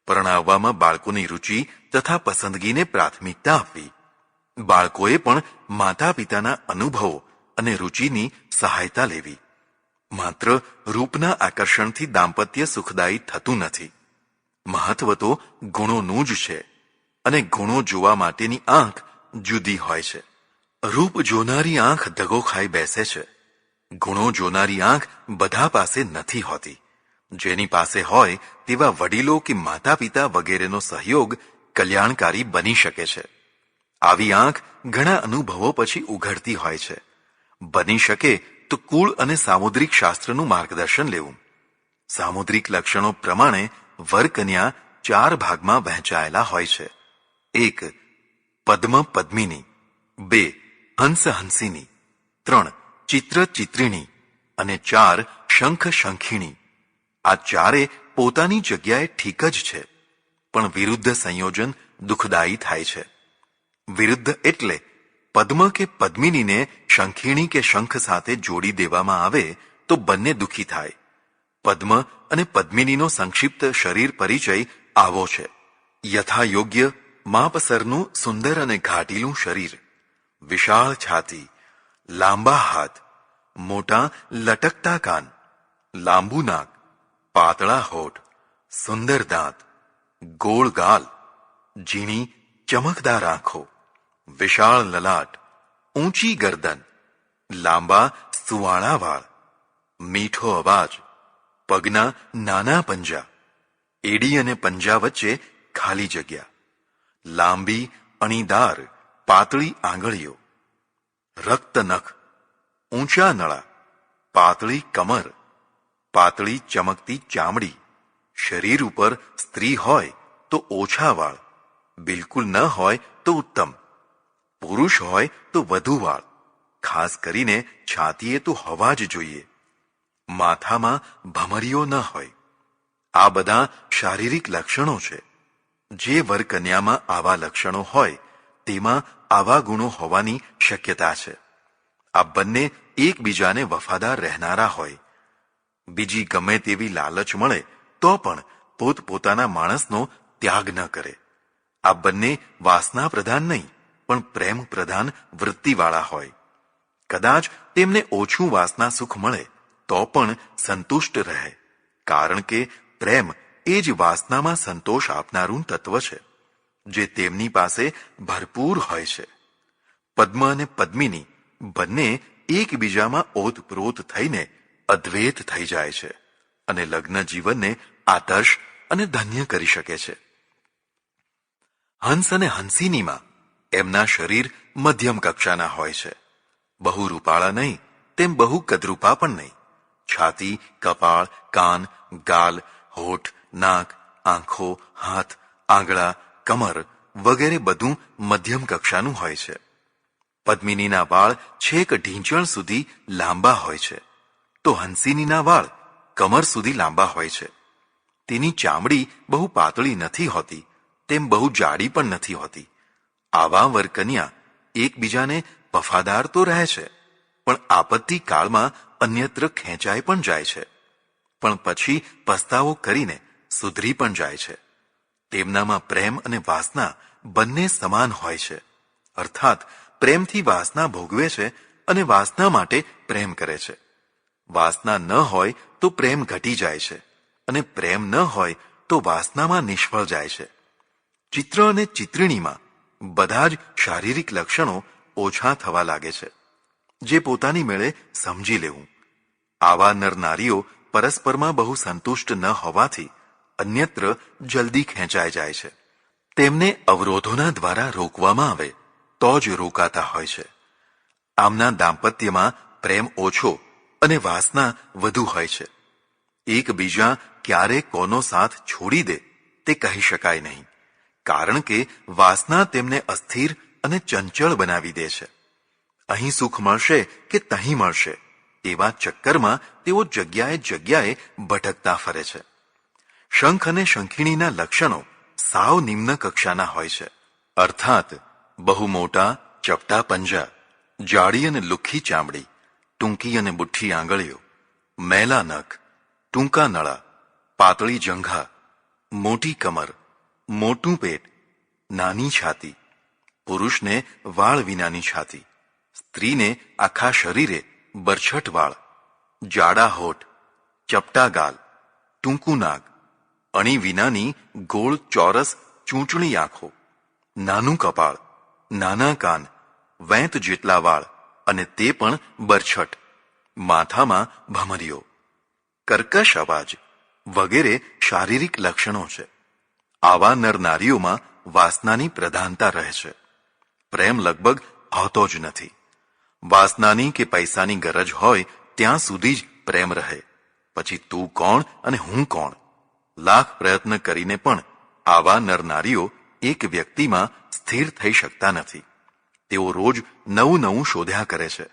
પરણાવવામાં બાળકોની રુચિ તથા પસંદગીને પ્રાથમિકતા આપવી. બાળકોએ પણ માતા પિતાના અનુભવો અને રુચિની સહાયતા લેવી. માત્ર રૂપના આકર્ષણથી દાંપત્ય સુખદાયી થતું નથી. મહત્વ તો ગુણોનું જ છે અને ગુણો જોવા માટેની આંખ જુદી હોય છે. રૂપ જોનારી આંખ દગો ખાઈ બેસે છે. ગુણો જોનારી આંખ બધા પાસે નથી હોતી. જેની પાસે હોય તેવા વડીલો કે માતા પિતા વગેરેનો સહયોગ કલ્યાણકારી બની શકે છે. આવી આંખ ઘણા અનુભવો પછી ઉઘડતી હોય છે. બની શકે તો કુળ અને સામુદ્રિક શાસ્ત્રનું માર્ગદર્શન લેવું. સામુદ્રિક લક્ષણો પ્રમાણે વરકન્યા 4 ભાગમાં વહેંચાયેલા હોય છે. 1. પદ્મ પદ્મિની. 2. હંસ હંસિની. 3. ચિત્ર ચિત્રિણી અને 4. શંખ શંખિણી. આ ચારે પોતાની જગ્યાએ ઠીક જ છે, પણ વિરુદ્ધ સંયોજન દુઃખદાયી થાય છે. વિરુદ્ધ એટલે પદ્મ કે પદ્મિનીને શંખિણી કે શંખ સાથે જોડી દેવામાં આવે તો બંને દુઃખી થાય. પદ્મ અને પદ્મિનીનો સંક્ષિપ્ત શરીર પરિચય આવો છે. યથા યોગ્ય માપસરનું સુંદર અને ઘાટીલું શરીર, વિશાળ છાતી, લાંબા હાથ, મોટા લટકતા કાન, લાંબુ નાક, પાતળા હોઠ, સુંદર દાંત, ગોળ ગાલ, ઝીણી ચમકદાર આંખો, વિશાળ લલાટ, ઊંચી ગરદન, લાંબા સુવાળા વાળ, મીઠો અવાજ, પગના નાના પંજા, એડી અને પંજા વચ્ચે ખાલી જગ્યા, લાંબી અણીદાર પાતળી આંગળીઓ, રક્ત નખ, ઊંચા નળા, પાતળી કમર, પાતળી ચમકતી ચામડી, શરીર ઉપર સ્ત્રી હોય તો ઓછા વાળ, બિલકુલ ન હોય તો ઉત્તમ, પુરુષ હોય તો વધુ વાળ, ખાસ કરીને છાતીએ તો હોવા જ જોઈએ, માથામાં ભમરીઓ ન હોય. આ બધા શારીરિક લક્ષણો છે. જે વરકન્યામાં આવા લક્ષણો હોય તેમાં આવા ગુણો હોવાની શક્યતા છે. આ બંને એકબીજાને વફાદાર રહેનારા હોય. બીજી ગમે તેવી લાલચ મળે તો પણ પોતપોતાના માણસનો ત્યાગ ન કરે. આ બંને વાસના પ્રધાન નહીં પણ પ્રેમ પ્રધાન વૃત્તિવાળા હોય. કદાચ તેમને ઓછું વાસના સુખ મળે તો પણ સંતુષ્ટ રહે, કારણ કે પ્રેમ એ જ વાસનામાં સંતોષ આપનારું તત્વ છે જે તેમની પાસે ભરપૂર હોય છે. પદ્મ અને પદ્મિની બંને એકબીજામાં ઓતપ્રોત થઈને અદ્વૈત થઈ જાય છે અને લગ્ન જીવનને આદર્શ અને ધન્ય કરી શકે છે. હંસ અને હંસિનીમાં એમના શરીર મધ્યમ કક્ષાના હોય છે. બહુ રૂપાળા નહીં તેમ બહુ કદરૂપા પણ નહીં. છાતી, કપાળ, કાન, ગાલ, હોઠ, નાક, આંખો, હાથ, આંગળા, કમર વગેરે બધું મધ્યમ કક્ષાનું હોય છે. પદ્મિનીના વાળ છેક ઢીંચણ સુધી લાંબા હોય છે, તો હંસિનીના વાળ કમર સુધી લાંબા હોય છે. તેની ચામડી બહુ પાતળી નથી હોતી તેમ બહુ જાડી પણ નથી હોતી. આવા વરકન્યા એકબીજાને વફાદાર તો રહે છે, પણ આપત્તિ કાળમાં અન્યત્ર ખેંચાઈ પણ જાય છે, પણ પછી પસ્તાવો કરીને સુધરી પણ જાય છે. તેમનામાં પ્રેમ અને વાસના બંને સમાન હોય છે. અર્થાત પ્રેમથી વાસના ભોગવે છે અને વાસના માટે પ્રેમ કરે છે. વાસના ન હોય તો પ્રેમ ઘટી જાય છે અને પ્રેમ ન હોય તો વાસનામાં નિષ્ફળ જાય છે. ચિત્ર અને ચિત્રિણીમાં બધા જ શારીરિક લક્ષણો ઓછા થવા લાગે છે, જે પોતાની મેળે સમજી લેવું. આવા નરનારીઓ પરસ્પરમાં બહુ સંતુષ્ટ ન હોવાથી અન્યત્ર જલ્દી ખેંચાઈ જાય છે. તેમને અવરોધોના દ્વારા રોકવામાં આવે તો જ રોકાતા હોય છે. આમના દાંપત્યમાં પ્રેમ ઓછો અને વાસના વધુ હોય છે. એકબીજા ક્યારે કોનો સાથ છોડી દે તે કહી શકાય નહીં, કારણ કે વાસના તેમને અસ્થિર અને ચંચળ બનાવી દે છે. અહીં સુખ મળશે કે તહીં મળશે એવા ચક્કરમાં તેઓ જગ્યાએ જગ્યાએ ભટકતા ફરે છે. શંખ અને શંખિણીના લક્ષણો સાવ નિમ્ન કક્ષાના હોય છે. અર્થાત બહુ મોટા ચપટા પંજા, જાડી અને લુખ્ખી ચામડી, ટૂંકી અને બુઠ્ઠી આંગળીઓ, મેલા નખ, ટૂંકા નળા, પાતળી જંઘા, મોટી કમર, મોટું પેટ, નાની છાતી. પુરુષને વાળ વિનાની છાતી, સ્ત્રીને આખા શરીરે બરછટ વાળ, જાડા હોઠ, ચપટા ગાલ, ટૂંકું નાક, અણી વિનાની ગોળ ચોરસ ચૂંટણી આંખો, નાનું કપાળ, નાના કાન, વેંત જેટલા વાળ અને તે પણ બરછટ, માથામાં ભમરીઓ, કર્કશ અવાજ વગેરે શારીરિક લક્ષણો છે. આવા નરનારીઓમાં વાસનાની પ્રધાનતા રહે છે. પ્રેમ લગભગ હોતો જ નથી. વાસનાની કે પૈસાની ગરજ હોય ત્યાં સુધી જ પ્રેમ રહે. પછી તું કોણ અને હું કોણ? લાખ પ્રયત્ન કરીને પણ આવા નરનારીઓ એક વ્યક્તિમાં સ્થિર થઈ શકતા નથી. તેઓ રોજ નવું નવું શોધ્યા કરે છે.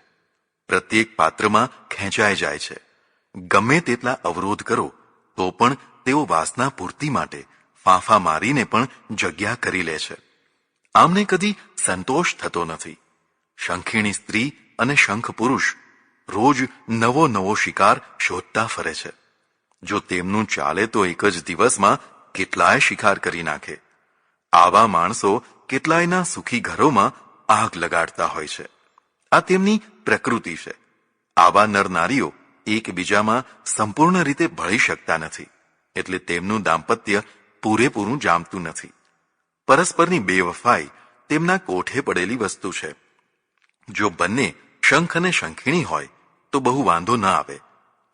પ્રત્યેક પાત્રમાં ખેંચાઈ જાય છે. ગમે તેટલા અવરોધ કરો તો પણ તેઓ વાસના પૂર્તિ માટે ફાંફા મારીને પણ જગ્યા કરી લે છે. આમને કદી સંતોષ થતો નથી. શંખિણી સ્ત્રી અને શંખ પુરુષ રોજ નવો નવો શિકાર શોધતા ફરે છે. જો તેમનું ચાલે તો એક જ દિવસમાં કેટલાય શિકાર કરી નાખે. આવા માણસો કેટલાયના સુખી ઘરોમાં આગ લગાડતા હોય છે. આ તેમની પ્રકૃતિ છે. આવા નરનારીઓ એકબીજામાં સંપૂર્ણ રીતે ભળી શકતા નથી, એટલે તેમનું દાંપત્ય પૂરેપૂરું જામતું નથી. પરસ્પરની બેવફાઈ તેમના કોઠે પડેલી વસ્તુ છે. જો બંને શંખ અને શંખીણી હોય તો બહુ વાંધો ન આવે,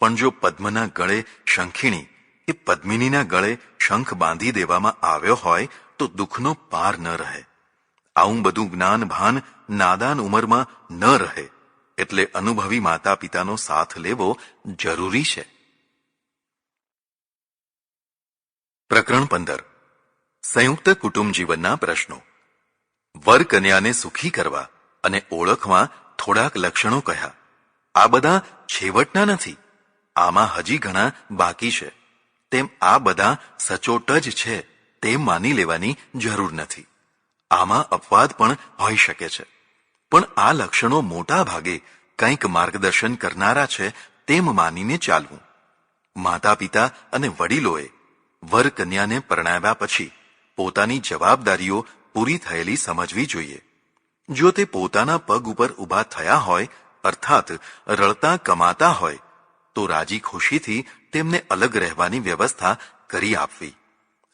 પણ જો પદ્મના ગળે શંખીણી એ પદ્મિનીના ગળે શંખ બાંધી દેવામાં આવ્યો હોય તો દુઃખનો પાર ન રહે. આવું બધું જ્ઞાન ભાન નાદાન ઉંમરમાં ન રહે, એટલે અનુભવી માતા પિતાનો સાથ લેવો જરૂરી છે. પ્રકરણ 15. સંયુક્ત કુટુંબ જીવનના પ્રશ્નો. વર કન્યાને સુખી કરવા અને ઓળખવા થોડાક લક્ષણો કહ્યા. આ બધા છેવટના નથી, આમાં હજી ઘણા બાકી છે. તેમ આ બધા સચોટ જ છે તેમ માની લેવાની જરૂર નથી. આમાં અપવાદ પણ હોઈ શકે છે, પણ આ લક્ષણો મોટા ભાગે કંઈક માર્ગદર્શન કરનારા છે તેમ માનીને ચાલવું. માતા પિતા અને વડીલોએ વર કન્યાને પરણાવ્યા પછી પોતાની જવાબદારીઓ પૂરી થયેલી સમજવી જોઈએ. જો તે પોતાના પગ ઉપર ઊભા થયા હોય, અર્થાત રળતા કમાતા હોય, તો રાજી ખુશીથી તેમને અલગ રહેવાની વ્યવસ્થા કરી આપવી,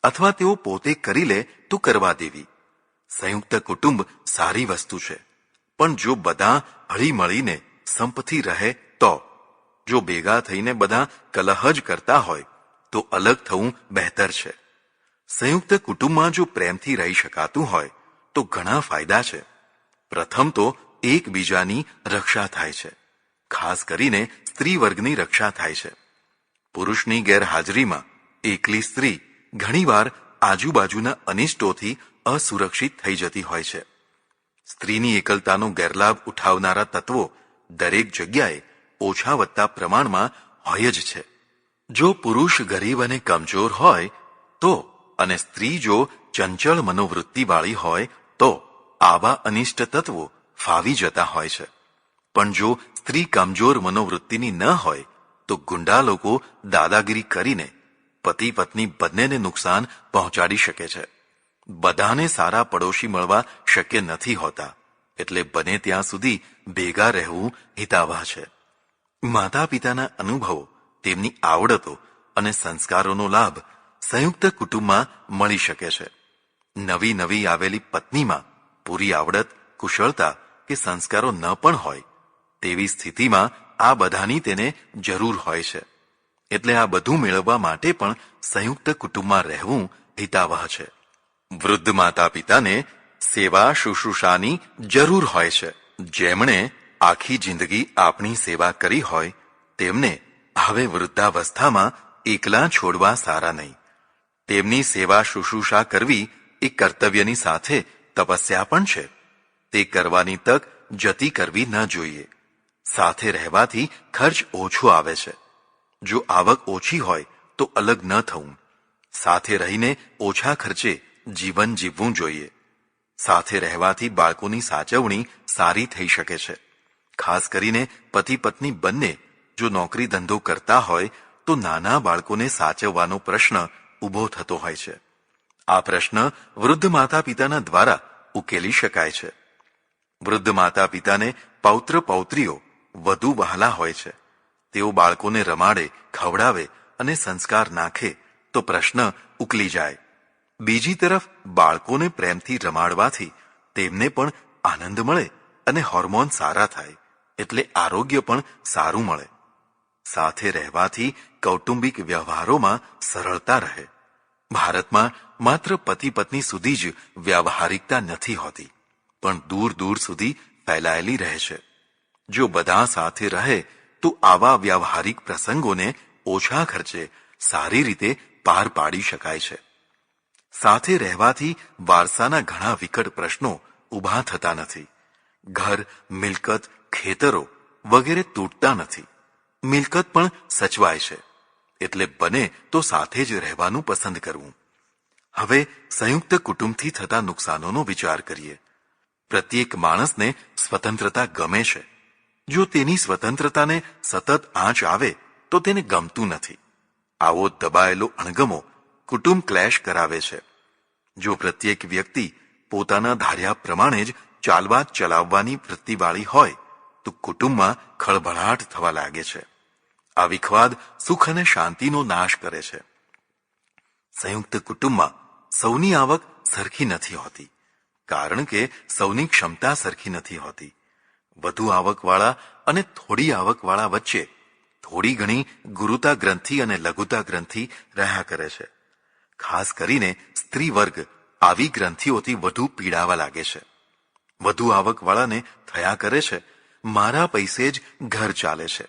અથવા તેઓ પોતે કરી લે તો કરવા દેવી. સંયુક્ત કુટુંબ સારી વસ્તુ છે, પણ જો બધા હળી મળીને સંપથી રહે તો. જો ભેગા થઈને બધા કલહ જ કરતા હોય તો અલગ થવું બહેતર છે. સંયુક્ત કુટુંબમાં જો પ્રેમથી રહી શકાતું હોય તો ઘણા ફાયદા છે. પ્રથમ તો એકબીજાની રક્ષા થાય છે. ખાસ કરીને સ્ત્રી વર્ગની રક્ષા થાય છે. પુરુષની ગેરહાજરીમાં એકલી સ્ત્રી ઘણીવાર આજુબાજુના અનિષ્ટોથી અસુરક્ષિત થઈ જતી હોય છે. સ્ત્રીની એકલતાનો ગેરલાભ ઉઠાવનારા તત્વો દરેક જગ્યાએ ઓછા વત્તા પ્રમાણમાં હોય જ છે. જો પુરુષ ગરીબ અને કમજોર હોય તો, અને સ્ત્રી જો ચંચળ મનોવૃત્તિવાળી હોય તો આવા અનિષ્ટ તત્વો ફાવી જતા હોય છે. પણ જો સ્ત્રી કમજોર મનોવૃત્તિની ન હોય તો ગુંડા લોકો દાદાગીરી કરીને પતિ પત્ની બંનેને નુકસાન પહોંચાડી શકે છે. બધાને સારા પડોશી મળવા શક્ય નથી હોતા, એટલે બને ત્યાં સુધી ભેગા રહેવું હિતાવહ છે. માતા પિતાના અનુભવો, તેમની આવડતો અને સંસ્કારોનો લાભ સંયુક્ત કુટુંબમાં મળી શકે છે. નવી નવી આવેલી પત્નીમાં પૂરી આવડત, કુશળતા કે સંસ્કારો ન પણ હોય તેવી સ્થિતિમાં આ બધાની તેને જરૂર હોય છે. એટલે આ બધું મેળવવા માટે પણ સંયુક્ત કુટુંબમાં રહેવું હિતાવહ છે. વૃદ્ધ માતા પિતાને સેવા શુશ્રૂષાની જરૂર હોય છે. જેમણે આખી જિંદગી આપણી સેવા કરી હોય તેમને હવે વૃદ્ધાવસ્થામાં એકલા છોડવા સારા નહીં. તેમની સેવા શુશ્રૂષા કરવી એ કર્તવ્યની સાથે તપસ્યા પણ છે. તે કરવાની તક જતી કરવી ન જોઈએ. સાથે રહેવાથી ખર્ચ ઓછો આવે છે. જો આવક ઓછી હોય તો અલગ ન થવું. સાથે રહીને ઓછા ખર્ચે જીવન જીવવું જોઈએ. સાથે રહેવાથી બાળકોની સાચવણી સારી થઈ શકે છે. ખાસ કરીને પતિ પત્ની બંને જો નોકરી ધંધો કરતા હોય તો નાના બાળકોને સાચવવાનો પ્રશ્ન ઊભો થતો હોય છે. આ પ્રશ્ન વૃદ્ધ માતા પિતાના દ્વારા ઉકેલી શકાય છે. વૃદ્ધ માતા પિતાને પૌત્ર પૌત્રીઓ વધુ વહાલા હોય છે. તેઓ બાળકોને રમાડે, ખવડાવે અને સંસ્કાર નાખે તો પ્રશ્ન ઉકલી જાય. બીજી તરફ બાળકોને પ્રેમથી રમાડવાથી તેમને પણ આનંદ મળે અને હોર્મોન સારા થાય, એટલે આરોગ્ય પણ સારું મળે. સાથે રહેવાથી કૌટુંબિક વ્યવહારોમાં સરળતા રહે. ભારતમાં માત્ર પતિ પત્ની સુધી જ વ્યાવહારિકતા નથી હોતી, પણ દૂર દૂર સુધી ફેલાયેલી રહે છે. જો બધા સાથે રહે તો આવા વ્યાવહારિક પ્રસંગોને ઓછા ખર્ચે સારી રીતે પાર પાડી શકાય છે. સાથે રહેવાથી વારસાના ઘણા વિકટ પ્રશ્નો ઊભા થતા નથી. ઘર, મિલકત, ખેતરો વગેરે તૂટતા નથી. મિલકત પણ સચવાય છે. એટલે બને તો સાથે જ રહેવાનું પસંદ કરવું. હવે સંયુક્ત કુટુંબથી થતા નુકસાનોનો વિચાર કરીએ. પ્રત્યેક માણસને સ્વતંત્રતા ગમે છે. જો તેની સ્વતંત્રતાને સતત આંચ આવે તો તેને ગમતું નથી. આવો દબાયેલો અણગમો કુટુંબ ક્લેશ કરાવે છે. જો પ્રત્યેક વ્યક્તિ પોતાના ધાર્યા પ્રમાણે જ ચાલવા ચલાવવાની વૃત્તિવાળી હોય તો કુટુંબમાં ખળભળાટ થવા લાગે છે. આ વિખવાદ સુખ અને શાંતિનો નાશ કરે છે. સંયુક્ત કુટુંબમાં સૌની આવક સરખી નથી હોતી, કારણ કે સૌની ક્ષમતા સરખી નથી હોતી. વધુ આવકવાળા અને થોડી આવકવાળા વચ્ચે થોડી ઘણી ગુરુતા ગ્રંથિ અને લઘુતા ગ્રંથિ રહ્યા કરે છે. ખાસ કરીને સ્ત્રી વર્ગ આવી ગ્રંથિઓથી વધુ પીડાવા લાગે છે. વધુ આવકવાળાને થયા કરે છે, મારા પૈસે જ ઘર ચાલે છે,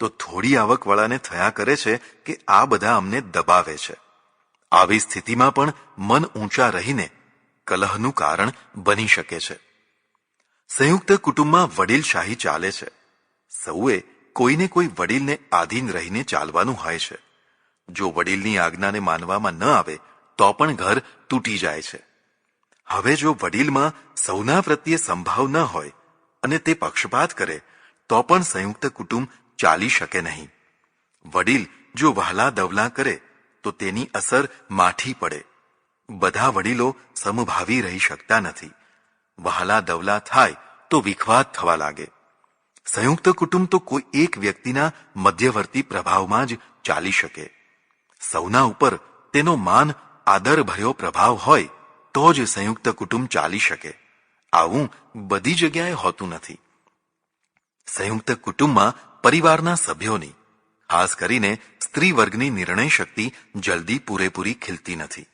તો થોડી આવકવાળાને થયા કરે છે કે આ બધા અમને દબાવે છે. આવી સ્થિતિમાં પણ મન ઊંચા રહીને કલહનું કારણ બની શકે છે. સંયુક્ત કુટુંબમાં વડીલશાહી ચાલે છે. સૌએ કોઈને કોઈ વડીલને આધીન રહીને ચાલવાનું હોય છે. જો વડીલની આજ્ઞાને માનવામાં ન આવે તો પણ ઘર તૂટી જાય છે. હવે જો વડીલમાં સૌના પ્રત્યે સંભાવ ન હોય અને તે પક્ષપાત કરે તો પણ સંયુક્ત કુટુંબ ચાલી શકે નહીં. વડીલ જો વહાલા દવલા કરે તો તેની અસર માઠી પડે. બધા વડીલો સમભાવી રહી શકતા નથી. વહાલા દવલા થાય તો વિખવાદ થવા લાગે. સંયુક્ત કુટુંબ તો કોઈ એક વ્યક્તિના મધ્યવર્તી પ્રભાવમાં જ ચાલી શકે. સૌના ઉપર તેનો માન આદર ભર્યો પ્રભાવ હોય તો જ સંયુક્ત કુટુંબ ચાલી શકે. આવું બધી જગ્યાએ હોતું નથી. સંયુક્ત કુટુંબમાં પરિવારના સભ્યોની, ખાસ કરીને સ્ત્રી વર્ગની નિર્ણય શક્તિ જલ્દી પૂરેપૂરી ખીલતી નથી.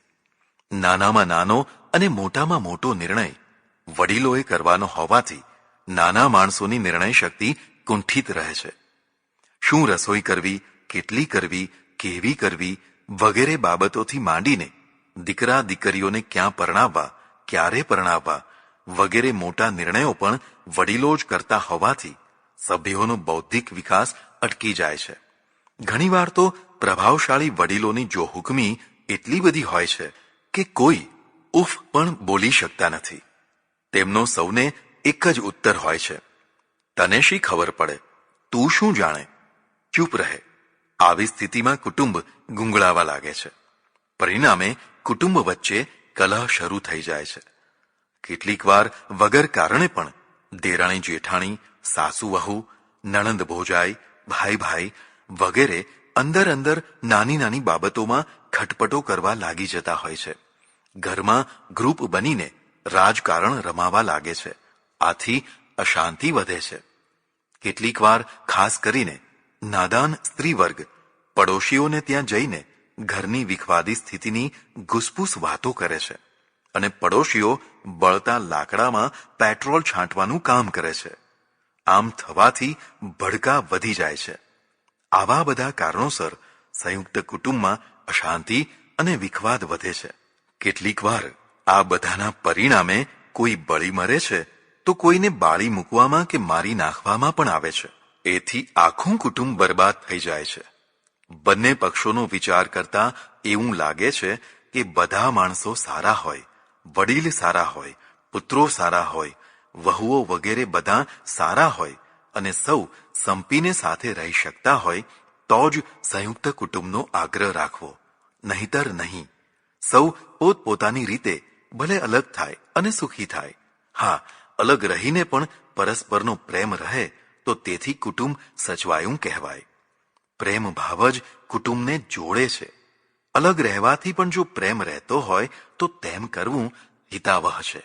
નાનામાં નાનો અને મોટામાં મોટો નિર્ણય વડીલોએ કરવાનો હોવાથી નાના માણસોની નિર્ણય શક્તિ કુંઠિત રહે છે. શું રસોઈ કરવી, કેટલી કરવી, કેવી કરવી વગેરે બાબતોથી માંડીને દીકરા દીકરીઓને ક્યાં પરણાવવા, ક્યારે પરણાવવા વગેરે મોટા નિર્ણયો પણ વડીલો જ કરતા હોવાથી સભ્યોનો બૌદ્ધિક વિકાસ અટકી જાય છે. ઘણીવાર તો પ્રભાવશાળી વડીલોની જોહુકમી એટલી બધી હોય છે કે કોઈ ઉફ પણ બોલી શકતા નથી. તેમનો સૌને એક જ ઉત્તર હોય છે, તને શી ખબર પડે, તું શું જાણે, ચૂપ રહે. આવી સ્થિતિમાં કુટુંબ ગુંગળાવા લાગે છે. પરિણામે કુટુંબ વચ્ચે કલહ શરૂ થઈ જાય છે. કેટલીક વાર વગર કારણે પણ દેરાણી જેઠાણી, સાસુ વહુ, નણંદ ભોજાઈ, ભાઈ ભાઈ વગેરે અંદર અંદર નાની નાની બાબતોમાં ખટપટો કરવા લાગી જતા હોય છે. ઘરમાં ગ્રુપ બનીને રાજકારણ રમાવા લાગે છે. આથી અશાંતિ વધે છે. કેટલીક વાર ખાસ કરીને નાદાન સ્ત્રી વર્ગ પડોશીઓને ત્યાં જઈને ઘરની વિખવાદી સ્થિતિની ઘૂસપૂસ વાતો કરે છે અને પડોશીઓ બળતા લાકડામાં પેટ્રોલ છાંટવાનું કામ કરે છે. આમ થવાથી ભડકા વધી જાય છે. આવા બધા કારણોસર સંયુક્ત કુટુંબમાં અશાંતિ અને વિખવાદ વધે છે. કેટલીક વાર આ બધાના પરિણામે કોઈ બળી મરે છે તો કોઈને બાળી મૂકવામાં કે મારી નાખવામાં પણ આવે છે. એથી આખું કુટુંબ બરબાદ થઈ જાય છે. બંને પક્ષોનો વિચાર કરતા એવું લાગે છે કે બધા માણસો સારા હોય, વડીલ સારા હોય, પુત્રો સારા હોય, વહુઓ વગેરે બધા સારા હોય અને સૌ સંપીને સાથે રહી શકતા હોય તો જ સંયુક્ત કુટુંબનો આગ્રહ રાખવો, નહીતર નહીં. સૌ પોતપોતાની રીતે ભલે અલગ થાય અને સુખી થાય. હા, અલગ રહીને પણ પરસ્પરનો પ્રેમ રહે તો તેથી કુટુંબ સચવાયું કહેવાય. પ્રેમ ભાવ જ કુટુંબને જોડે છે. અલગ રહેવાથી પણ જો પ્રેમ રહેતો હોય તો તેમ કરવું હિતાવહ છે.